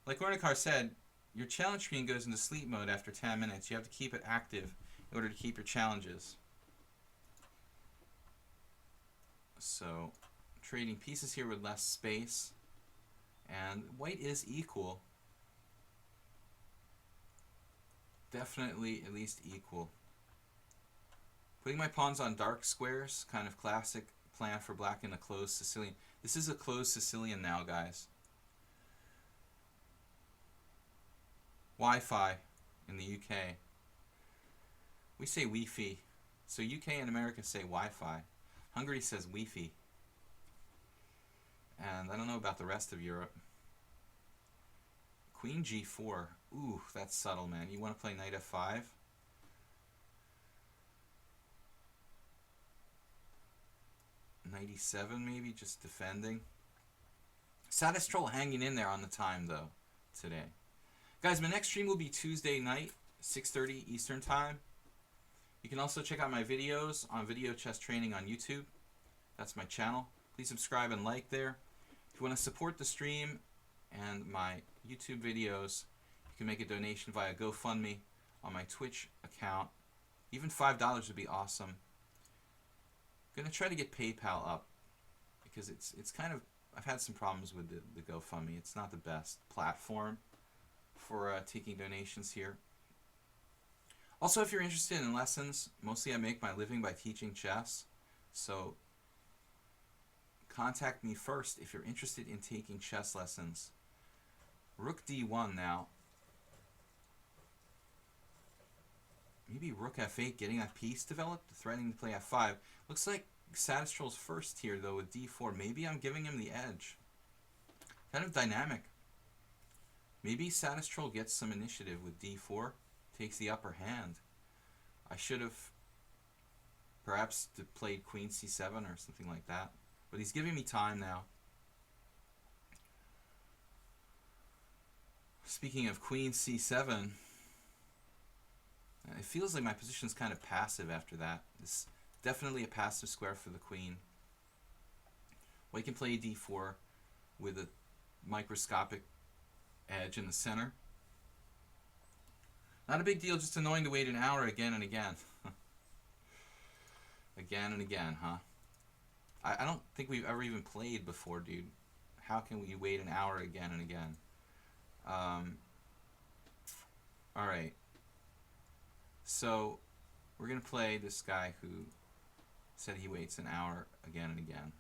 Like Ornikar said, your challenge screen goes into sleep mode after 10 minutes. You have to keep it active in order to keep your challenges. So, trading pieces here with less space. And white is equal. Definitely at least equal. Putting my pawns on dark squares, kind of classic plan for black in a closed Sicilian. This is a closed Sicilian now, guys. Wi-Fi in the UK. We say Wi-Fi. So UK and America say Wi-Fi. Hungary says Wi-Fi. And I don't know about the rest of Europe. Queen G4. Ooh, that's subtle, man. You want to play knight F5? Knight E7 maybe, just defending. Sadist Troll hanging in there on the time, though, today. Guys, my next stream will be Tuesday night, 6:30 Eastern Time. You can also check out my videos on Video Chess Training on YouTube. That's my channel. Please subscribe and like there. If you want to support the stream and my YouTube videos, you can make a donation via GoFundMe on my Twitch account. Even $5 would be awesome. I'm going to try to get PayPal up because it's kind of, I've had some problems with the GoFundMe. It's not the best platform for taking donations here. Also, if you're interested in lessons, mostly I make my living by teaching chess. So contact me first if you're interested in taking chess lessons. Rook D1 now. Maybe Rook F8, getting that piece developed, threatening to play F5. Looks like Sadist Troll's first here, though, with D4. Maybe I'm giving him the edge. Kind of dynamic. Maybe Sadist Troll gets some initiative with D4, takes the upper hand. I should have perhaps played Queen C7 or something like that. But he's giving me time now. Speaking of Queen C7, it feels like my position's kind of passive after that. It's definitely a passive square for the queen. White can play D4 with a microscopic edge in the center. Not a big deal, just annoying to wait an hour again and again. Again and again, huh? I don't think we've ever even played before, dude. How can we wait an hour again and again? Alright. So, we're going to play this guy who said he waits an hour again and again.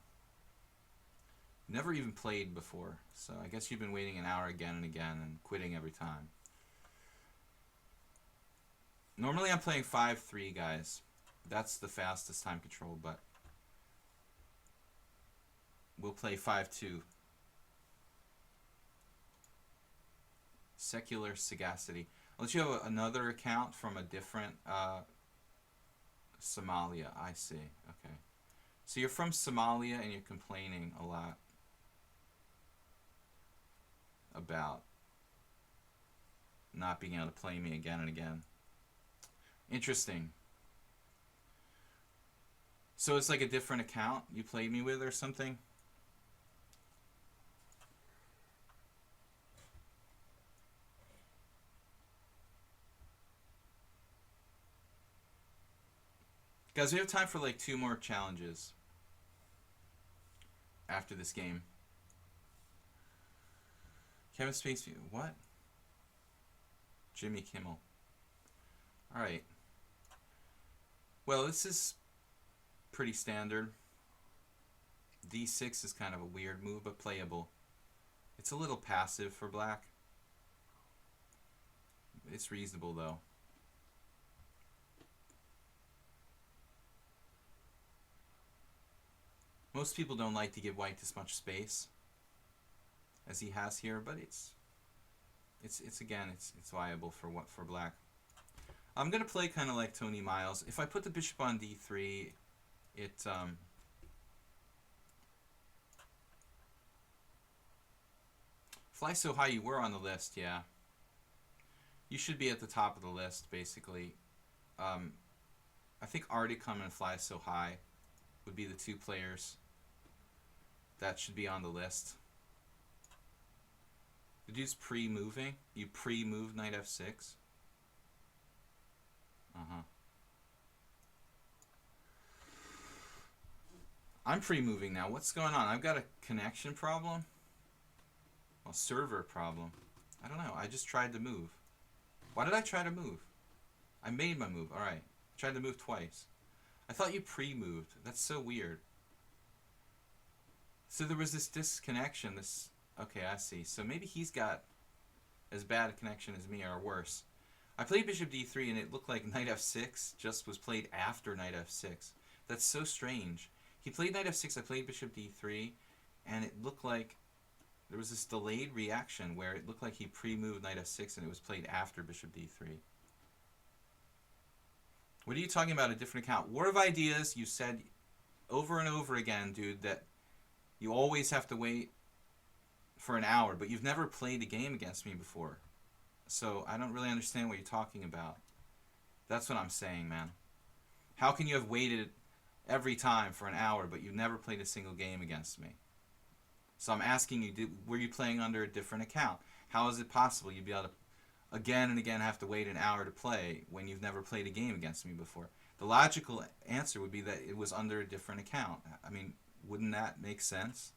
Never even played before, so I guess you've been waiting an hour again and again and quitting every time. Normally I'm playing 5-3, guys. That's the fastest time control, but we'll play 5-2. Secular sagacity. Unless you have another account from a different Somalia. I see. Okay. So you're from Somalia and you're complaining a lot about not being able to play me again and again. Interesting. So it's like a different account you played me with or something? Guys, we have time for like 2 more challenges after this game. Kevin Spacey, what? Jimmy Kimmel. Alright. Well, this is pretty standard. D6 is kind of a weird move, but playable. It's a little passive for black. It's reasonable, though. Most people don't like to give white this much space. as he has here, but it's again, it's viable for black. I'm gonna play kind of like Tony Miles. If I put the bishop on d3, it fly so high. You were on the list, yeah. You should be at the top of the list, basically. I think Articum and Fly So High would be the two players that should be on the list. The dude's pre-moving. You pre-move knight f6. I'm pre-moving now. What's going on? I've got a connection problem. A server problem. I don't know. I just tried to move. Why did I try to move? I made my move. Alright. Tried to move twice. I thought you pre-moved. That's so weird. So there was this disconnection. This. Okay, I see. So maybe he's got as bad a connection as me, or worse. I played bishop d3 and it looked like knight f6 just was played after knight f6. That's so strange. He played knight f6, I played bishop d3, and it looked like there was this delayed reaction where it looked like he pre-moved knight f6 and it was played after bishop d3. What are you talking about, a different account? War of Ideas, you said over and over again, dude, that you always have to wait for an hour, but you've never played a game against me before. So I don't really understand what you're talking about. That's what I'm saying, man. How can you have waited every time for an hour, but you've never played a single game against me? So I'm asking you, were you playing under a different account? How is it possible you'd be able to again and again have to wait an hour to play when you've never played a game against me before? The logical answer would be that it was under a different account. I mean, wouldn't that make sense?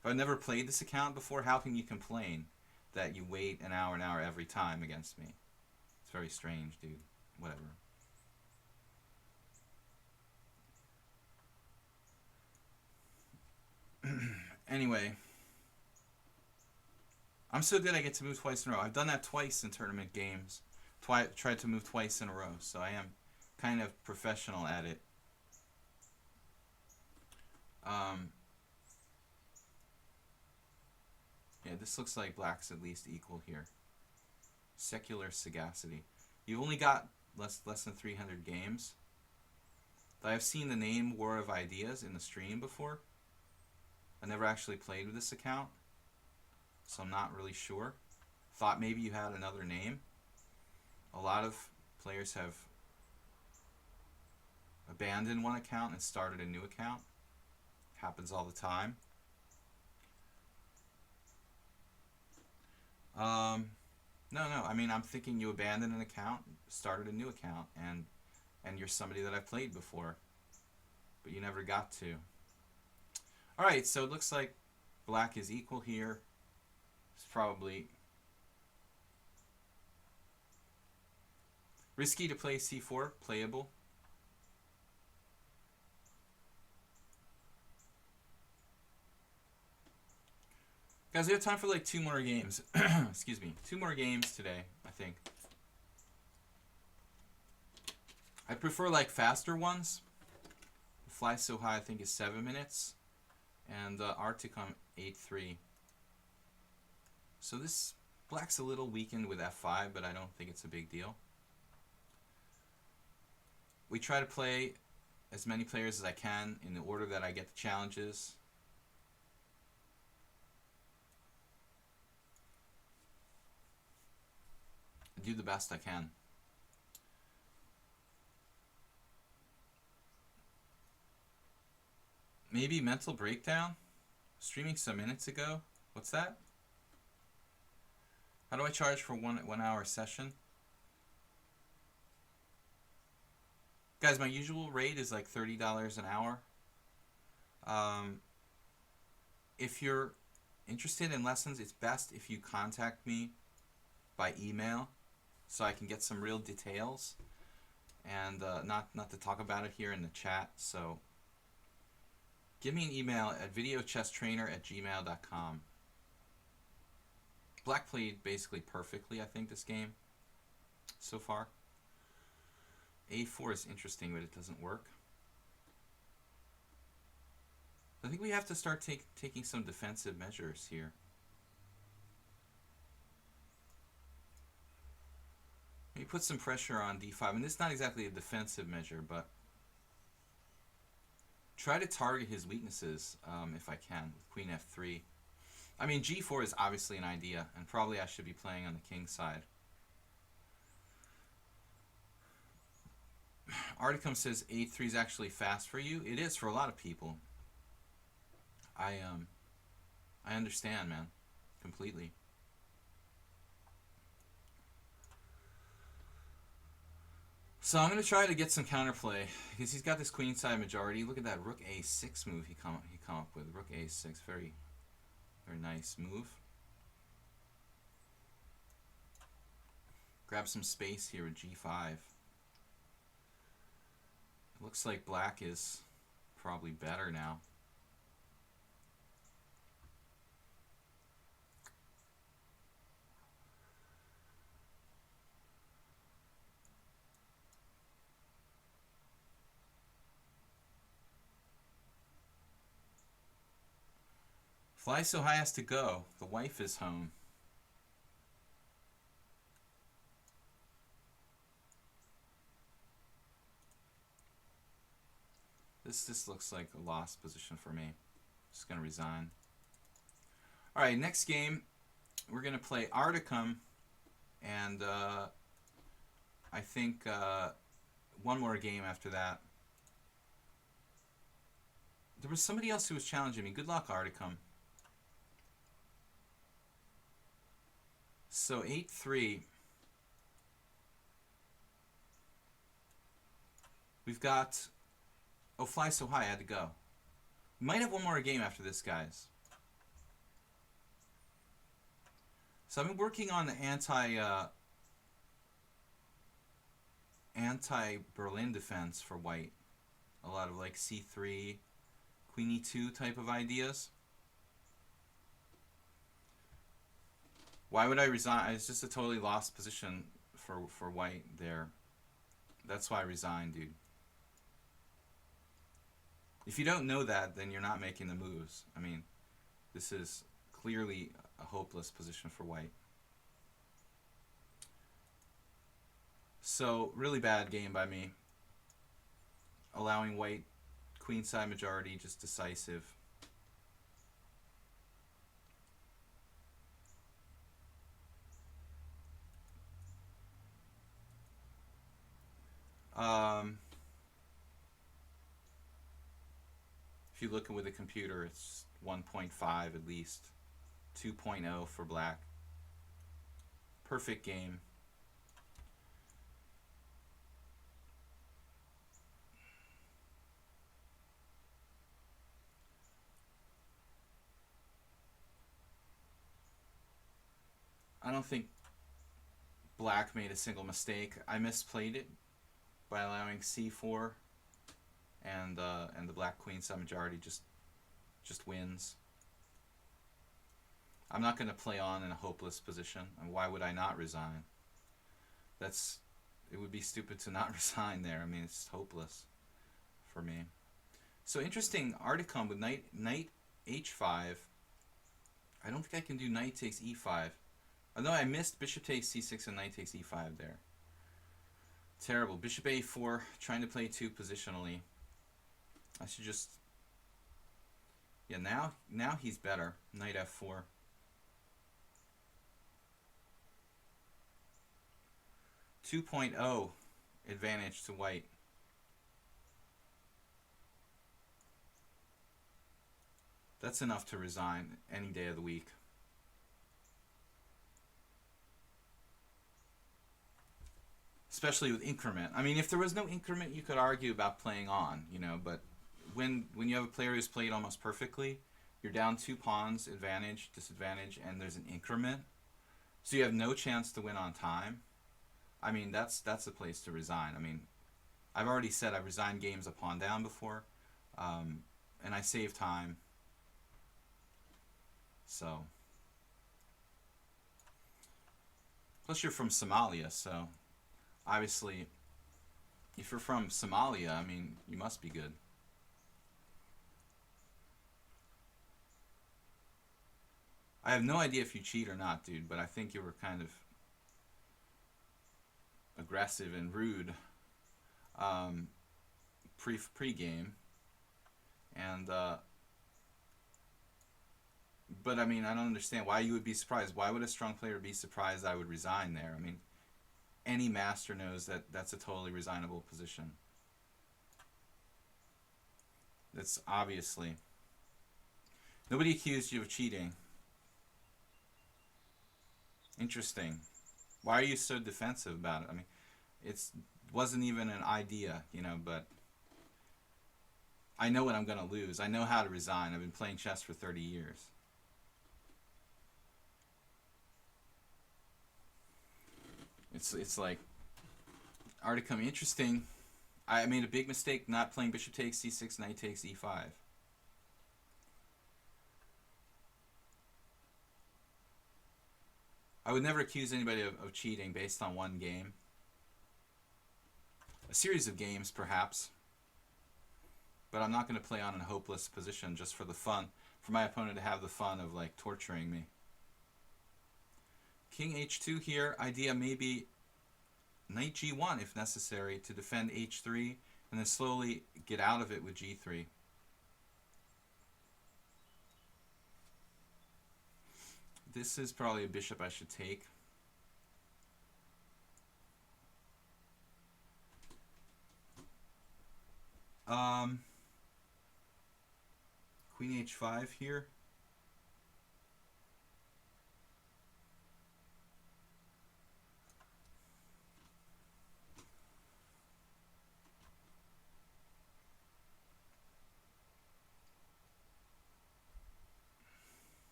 If I've never played this account before, how can you complain that you wait an hour every time against me? It's very strange, dude. Whatever. Anyway, I'm so good I get to move twice in a row. I've done that twice in tournament games. Tried to move twice in a row, so I am kind of professional at it. Yeah, this looks like black's at least equal here. Secular sagacity. You've only got less than 300 games. I've seen the name War of Ideas in the stream before. I never actually played with this account, so I'm not really sure. Thought maybe you had another name. A lot of players have abandoned one account and started a new account. Happens all the time. No. I mean, I'm thinking you abandoned an account, started a new account, and you're somebody that I've played before, but you never got to. Alright, so it looks like black is equal here. It's probably risky to play c4, playable. Guys, we have time for like 2 more games. Excuse me. 2 more games today, I think. I prefer like faster ones. Fly So High, I think, is 7 minutes. And Articum 8-3. So this black's a little weakened with f5, but I don't think it's a big deal. We try to play as many players as I can in the order that I get the challenges. I do the best I can. Maybe mental breakdown? Streaming some minutes ago? What's that? How do I charge for one hour session? Guys, my usual rate is like $30 an hour. If you're interested in lessons, it's best if you contact me by email so I can get some real details and not to talk about it here in the chat. So give me an email at videochesstrainer@gmail.com. Black played basically perfectly, I think, this game so far. A4 is interesting, but it doesn't work. I think we have to start taking some defensive measures here. Maybe put some pressure on d5. And this is not exactly a defensive measure, but try to target his weaknesses if I can with queen f3. I mean, g4 is obviously an idea, and probably I should be playing on the king's side. Articum says a3 is actually fast for you. It is for a lot of people. I understand, man, completely. So I'm going to try to get some counterplay because he's got this queenside majority. Look at that rook a6 move he come up with. Rook a6, very, very nice move. Grab some space here with g5. It looks like black is probably better now. Fly so high has to go. The wife is home. This looks like a lost position for me. Just going to resign. Alright, next game, we're going to play Articum. And I think one more game after that. There was somebody else who was challenging me. Good luck, Articum. So 8-3. We've got... Oh, fly so high, I had to go. We might have one more game after this, guys. So I've been working on the anti-Berlin defense for white. A lot of like c3, queen e2 type of ideas. Why would I resign? It's just a totally lost position for white there. That's why I resigned, dude. If you don't know that, then you're not making the moves. I mean, this is clearly a hopeless position for white. So, really bad game by me. Allowing white queenside majority, just decisive. If you look with a computer, it's 1.5 at least. 2.0 for black. Perfect game. I don't think black made a single mistake. I misplayed it by allowing c4, and the black queenside majority just wins. I'm not going to play on in a hopeless position, and why would I not resign? It would be stupid to not resign there. I mean, it's hopeless for me. So interesting, Articum with knight h5. I don't think I can do knight takes e5. Although I missed bishop takes c6 and knight takes e5 there. Terrible. Bishop a4, trying to play 2 positionally. I should just... Yeah, now he's better. Knight f4. .0 advantage to white. That's enough to resign any day of the week. Especially with increment. I mean, if there was no increment, you could argue about playing on, you know, but when you have a player who's played almost perfectly, you're down 2 pawns, advantage, disadvantage, and there's an increment, so you have no chance to win on time. I mean, that's the place to resign. I mean, I've already said I've resigned games a pawn down before, and I save time. So, plus you're from Somalia, so obviously, if you're from Somalia, I mean, you must be good. I have no idea if you cheat or not, dude, but I think you were kind of aggressive and rude pre-game. And, but I mean, I don't understand why you would be surprised. Why would a strong player be surprised I would resign there? I mean, any master knows that that's a totally resignable position. That's obviously... Nobody accused you of cheating. Interesting. Why are you so defensive about it? I mean, it wasn't even an idea, you know, but I know what I'm going to lose. I know how to resign. I've been playing chess for 30 years. It's like Articum. Interesting. I made a big mistake not playing bishop takes c6, knight takes e5. I would never accuse anybody of cheating based on one game. A series of games, perhaps. But I'm not going to play on a hopeless position just for the fun. For my opponent to have the fun of, like, torturing me. King h2 here. Idea maybe knight g1 if necessary to defend h3. And then slowly get out of it with g3. This is probably a bishop I should take. Queen h5 here.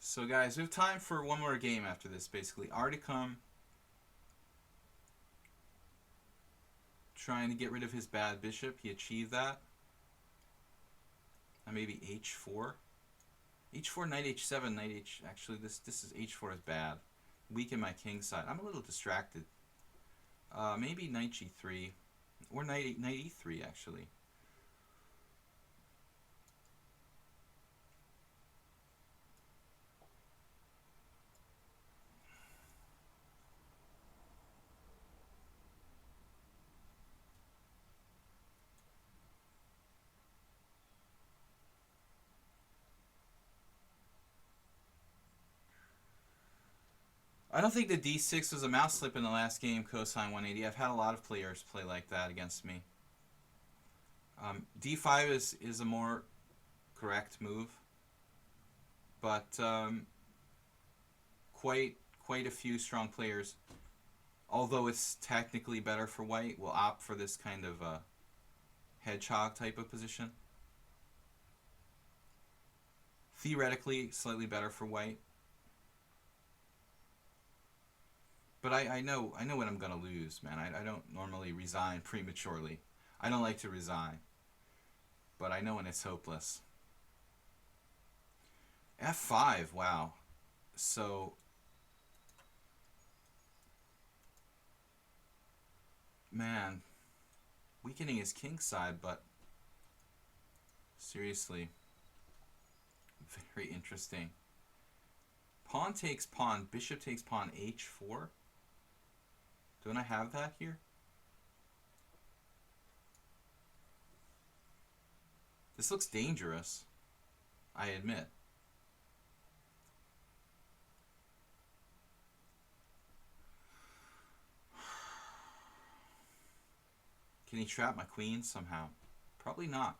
So guys, we have time for one more game after this, basically. Articum trying to get rid of his bad bishop. He achieved that. And maybe h4. h4, knight h7, knight h... Actually, this is h4 is bad. Weaken my king side. I'm a little distracted. Maybe knight g3. Or knight e3, actually. I don't think the d6 was a mouse slip in the last game, cosine 180. I've had a lot of players play like that against me. d5 is a more correct move, but quite a few strong players, although it's technically better for white, will opt for this kind of hedgehog type of position. Theoretically, slightly better for white. But I know what I'm gonna lose, man. I don't normally resign prematurely. I don't like to resign. But I know when it's hopeless. f5, wow. So man, weakening his king side, but seriously, very interesting. Pawn takes pawn, bishop takes pawn, h4. Don't I have that here? This looks dangerous, I admit. Can he trap my queen somehow? Probably not.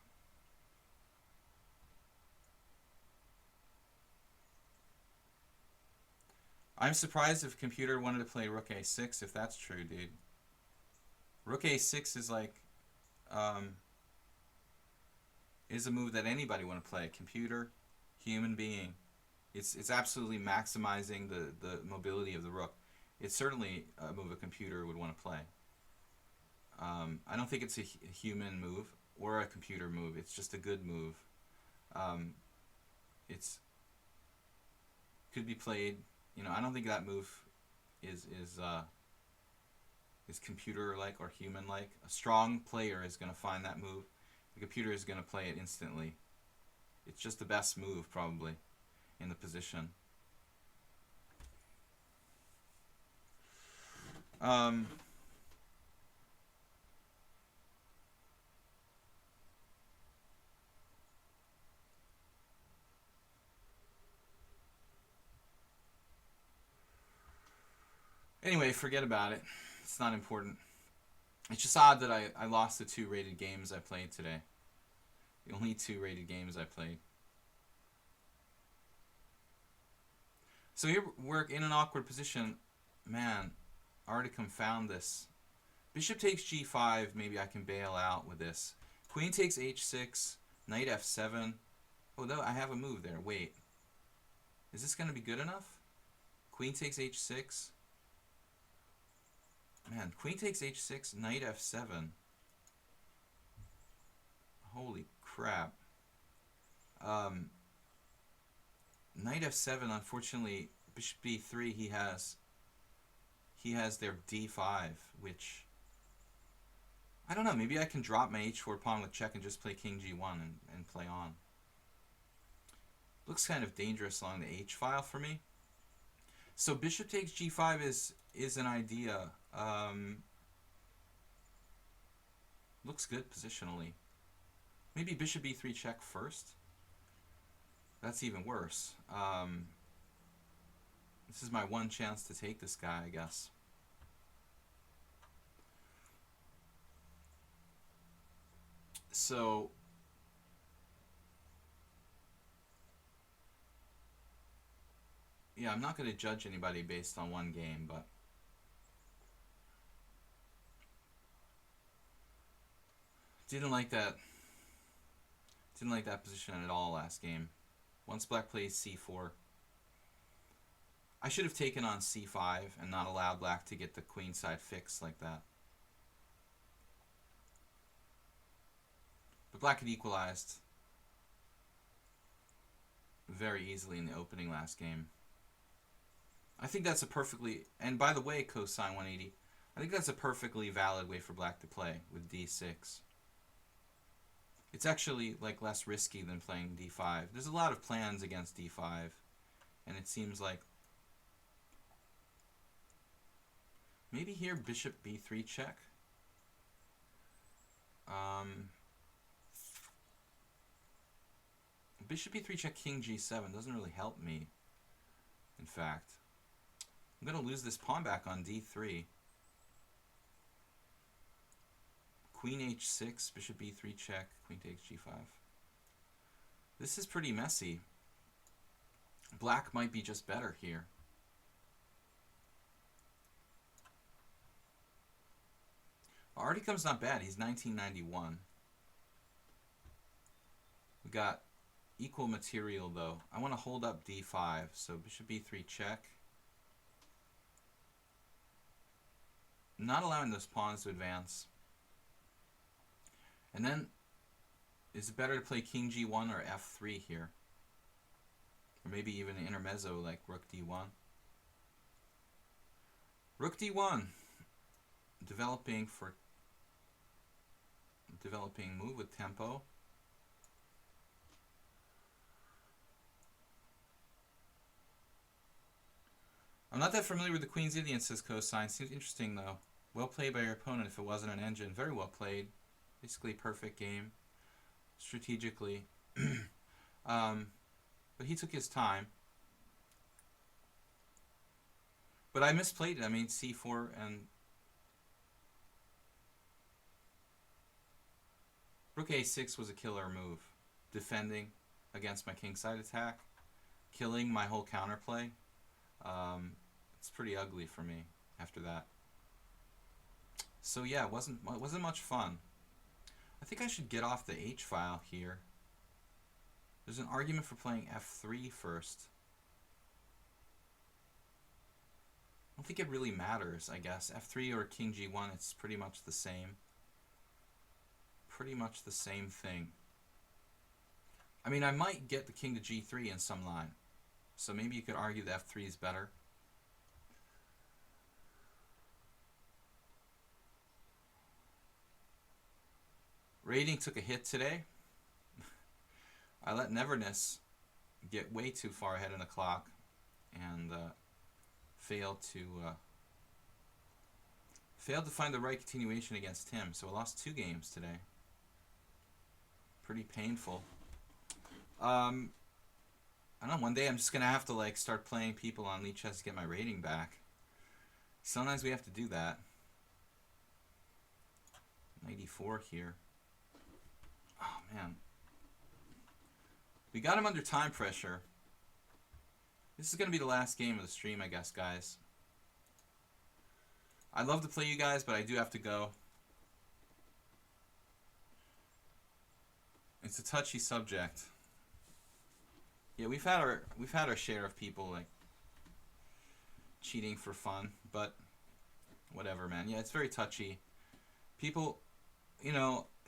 I'm surprised if computer wanted to play rook a6, if that's true, dude. Rook a6 is like, is a move that anybody want to play. Computer, human being. It's absolutely maximizing the mobility of the rook. It's certainly a move a computer would want to play. I don't think it's a human move or a computer move. It's just a good move. It's could be played. You know, I don't think that move is computer-like or human-like. A strong player is going to find that move The computer is going to play it instantly. It's just the best move, probably, in the position. Anyway, forget about it. It's not important. It's just odd that I lost the 2 rated games I played today. The only 2 rated games I played. So here we're in an awkward position. Man, Articum found this. Bishop takes g5. Maybe I can bail out with this. Queen takes h6. Knight f7. Oh, no, I have a move there. Wait. Is this going to be good enough? Queen takes h6. Man, queen takes h6, knight f7. Holy crap. Knight f7, unfortunately, bishop b3, he has their d5, which, I don't know, maybe I can drop my h4 pawn with check and just play king g1 and play on. Looks kind of dangerous along the h file for me. So bishop takes g5 is an idea. Looks good positionally. Maybe bishop b3 check first. That's even worse. This is my one chance to take this guy, I guess. So yeah, I'm not going to judge anybody based on one game, but didn't like that position at all last game. Once black plays c4, I should have taken on c5 and not allowed black to get the queen side fixed like that. But black had equalized very easily in the opening last game. I think that's a perfectly, and by the way, cosine 180, I think that's a perfectly valid way for black to play with d6. It's actually like less risky than playing d5. There's a lot of plans against d5, and it seems like maybe here bishop b3 check. Bishop b3 check king g7 doesn't really help me. In fact, I'm going to lose this pawn back on d3. Queen h6, bishop b3 check, queen takes g5. This is pretty messy. Black might be just better here. Articum's not bad. He's 1991. We got equal material though. I want to hold up d5, so bishop b3 check. Not allowing those pawns to advance. And then, is it better to play king g1 or f3 here? Or maybe even an intermezzo like rook d1. Rook d1. Developing move with tempo. I'm not that familiar with the Queen's Indian, says Cosine. Seems interesting though. Well played by your opponent if it wasn't an engine. Very well played. Basically perfect game. Strategically. But he took his time. But I misplayed it. I mean c4 and rook a6 was a killer move. Defending against my kingside attack. Killing my whole counterplay. It's pretty ugly for me after that. So yeah, it wasn't much fun. I think I should get off the H file here. There's an argument for playing f3 first. I don't think it really matters, I guess. f3 or king g1, it's pretty much the same. Pretty much the same thing. I mean, I might get the king to g3 in some line. So maybe you could argue that f3 is better. Rating took a hit today. I let Neverness get way too far ahead in the clock and failed to find the right continuation against him. So I lost 2 games today. Pretty painful. I don't know, one day I'm just going to have to like start playing people on lichess to get my rating back. Sometimes we have to do that. 94 here. Oh, man. We got him under time pressure. This is going to be the last game of the stream, I guess, guys. I'd love to play you guys, but I do have to go. It's a touchy subject. Yeah, we've had our share of people like cheating for fun, but whatever, man. Yeah, it's very touchy. People,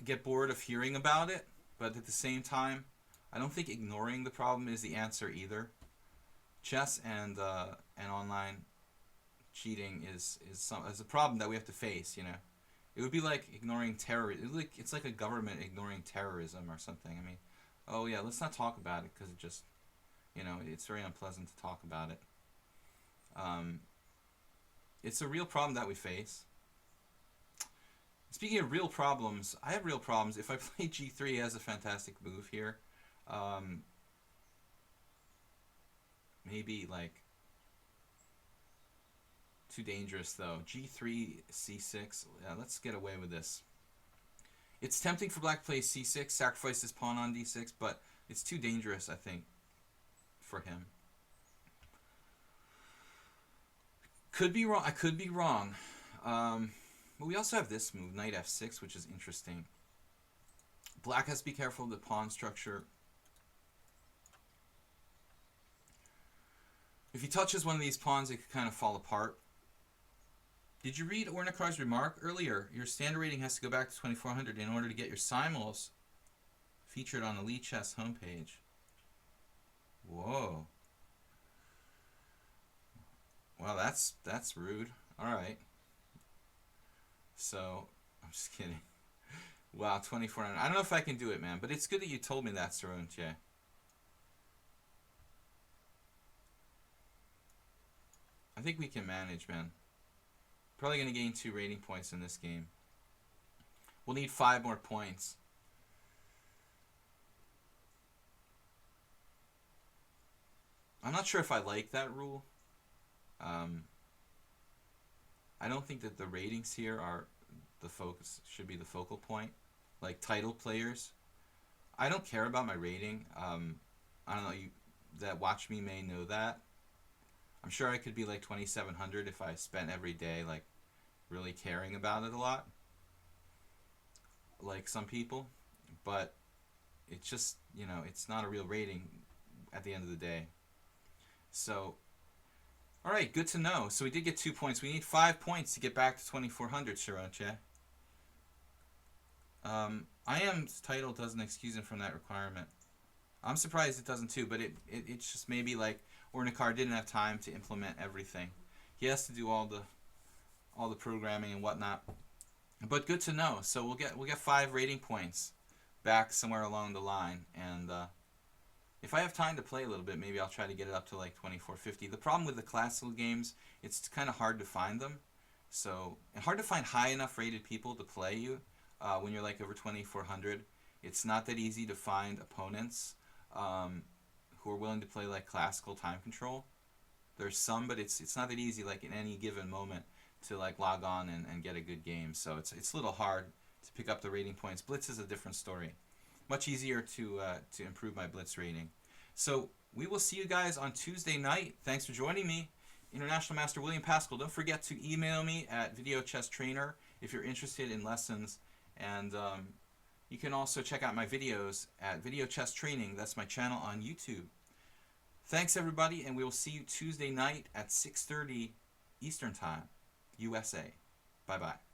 get bored of hearing about it, but at the same time, I don't think ignoring the problem is the answer either. Chess and online cheating is a problem that we have to face. It would be like ignoring terror. It's like a government ignoring terrorism or something. I mean, oh yeah, let's not talk about it because it just, it's very unpleasant to talk about it. It's a real problem that we face. Speaking of real problems, I have real problems. If I play g3, he has a fantastic move here. Maybe like too dangerous though. G3, c6. Yeah, let's get away with this. It's tempting for black to play c6, sacrifice his pawn on d6, but it's too dangerous, I think, for him. Could be wrong. I could be wrong. But we also have this move, knight f6, which is interesting. Black has to be careful of the pawn structure. If he touches one of these pawns, it could kind of fall apart. Did you read Ornikar's remark earlier? Your standard rating has to go back to 2400 in order to get your simuls featured on the lichess homepage. Whoa. Well, that's rude. All right. So, I'm just kidding. Wow, 2400. I don't know if I can do it, man, but it's good that you told me that, Sarunche. I think we can manage, man. Probably going to gain 2 rating points in this game. We'll need 5 more points. I'm not sure if I like that rule. I don't think that the ratings here are the focus, should be the focal point. Like title players. I don't care about my rating. I don't know, you that watch me may know that. I'm sure I could be like 2700 if I spent every day like really caring about it a lot. Like some people. But it's just, it's not a real rating at the end of the day. So, alright, good to know. So we did get 2 points. We need 5 points to get back to 2400, Shiroche. I Am's title doesn't excuse him from that requirement. I'm surprised it doesn't too, but it's just maybe like Ornikar didn't have time to implement everything. He has to do all the programming and whatnot. But good to know. So we'll get 5 rating points back somewhere along the line, and if I have time to play a little bit, maybe I'll try to get it up to like 2450. The problem with the classical games, it's kind of hard to find them. So, and hard to find high enough rated people to play you when you're like over 2400. It's not that easy to find opponents who are willing to play like classical time control. There's some, but it's not that easy like in any given moment to like log on and get a good game. So it's a little hard to pick up the rating points. Blitz is a different story. Much easier to improve my blitz rating. So we will see you guys on Tuesday night. Thanks for joining me. International Master William Paschall. Don't forget to email me at Video Chess Trainer if you're interested in lessons. And you can also check out my videos at Video Chess Training. That's my channel on YouTube. Thanks, everybody, and we will see you Tuesday night at 6:30 Eastern Time, USA. Bye-bye.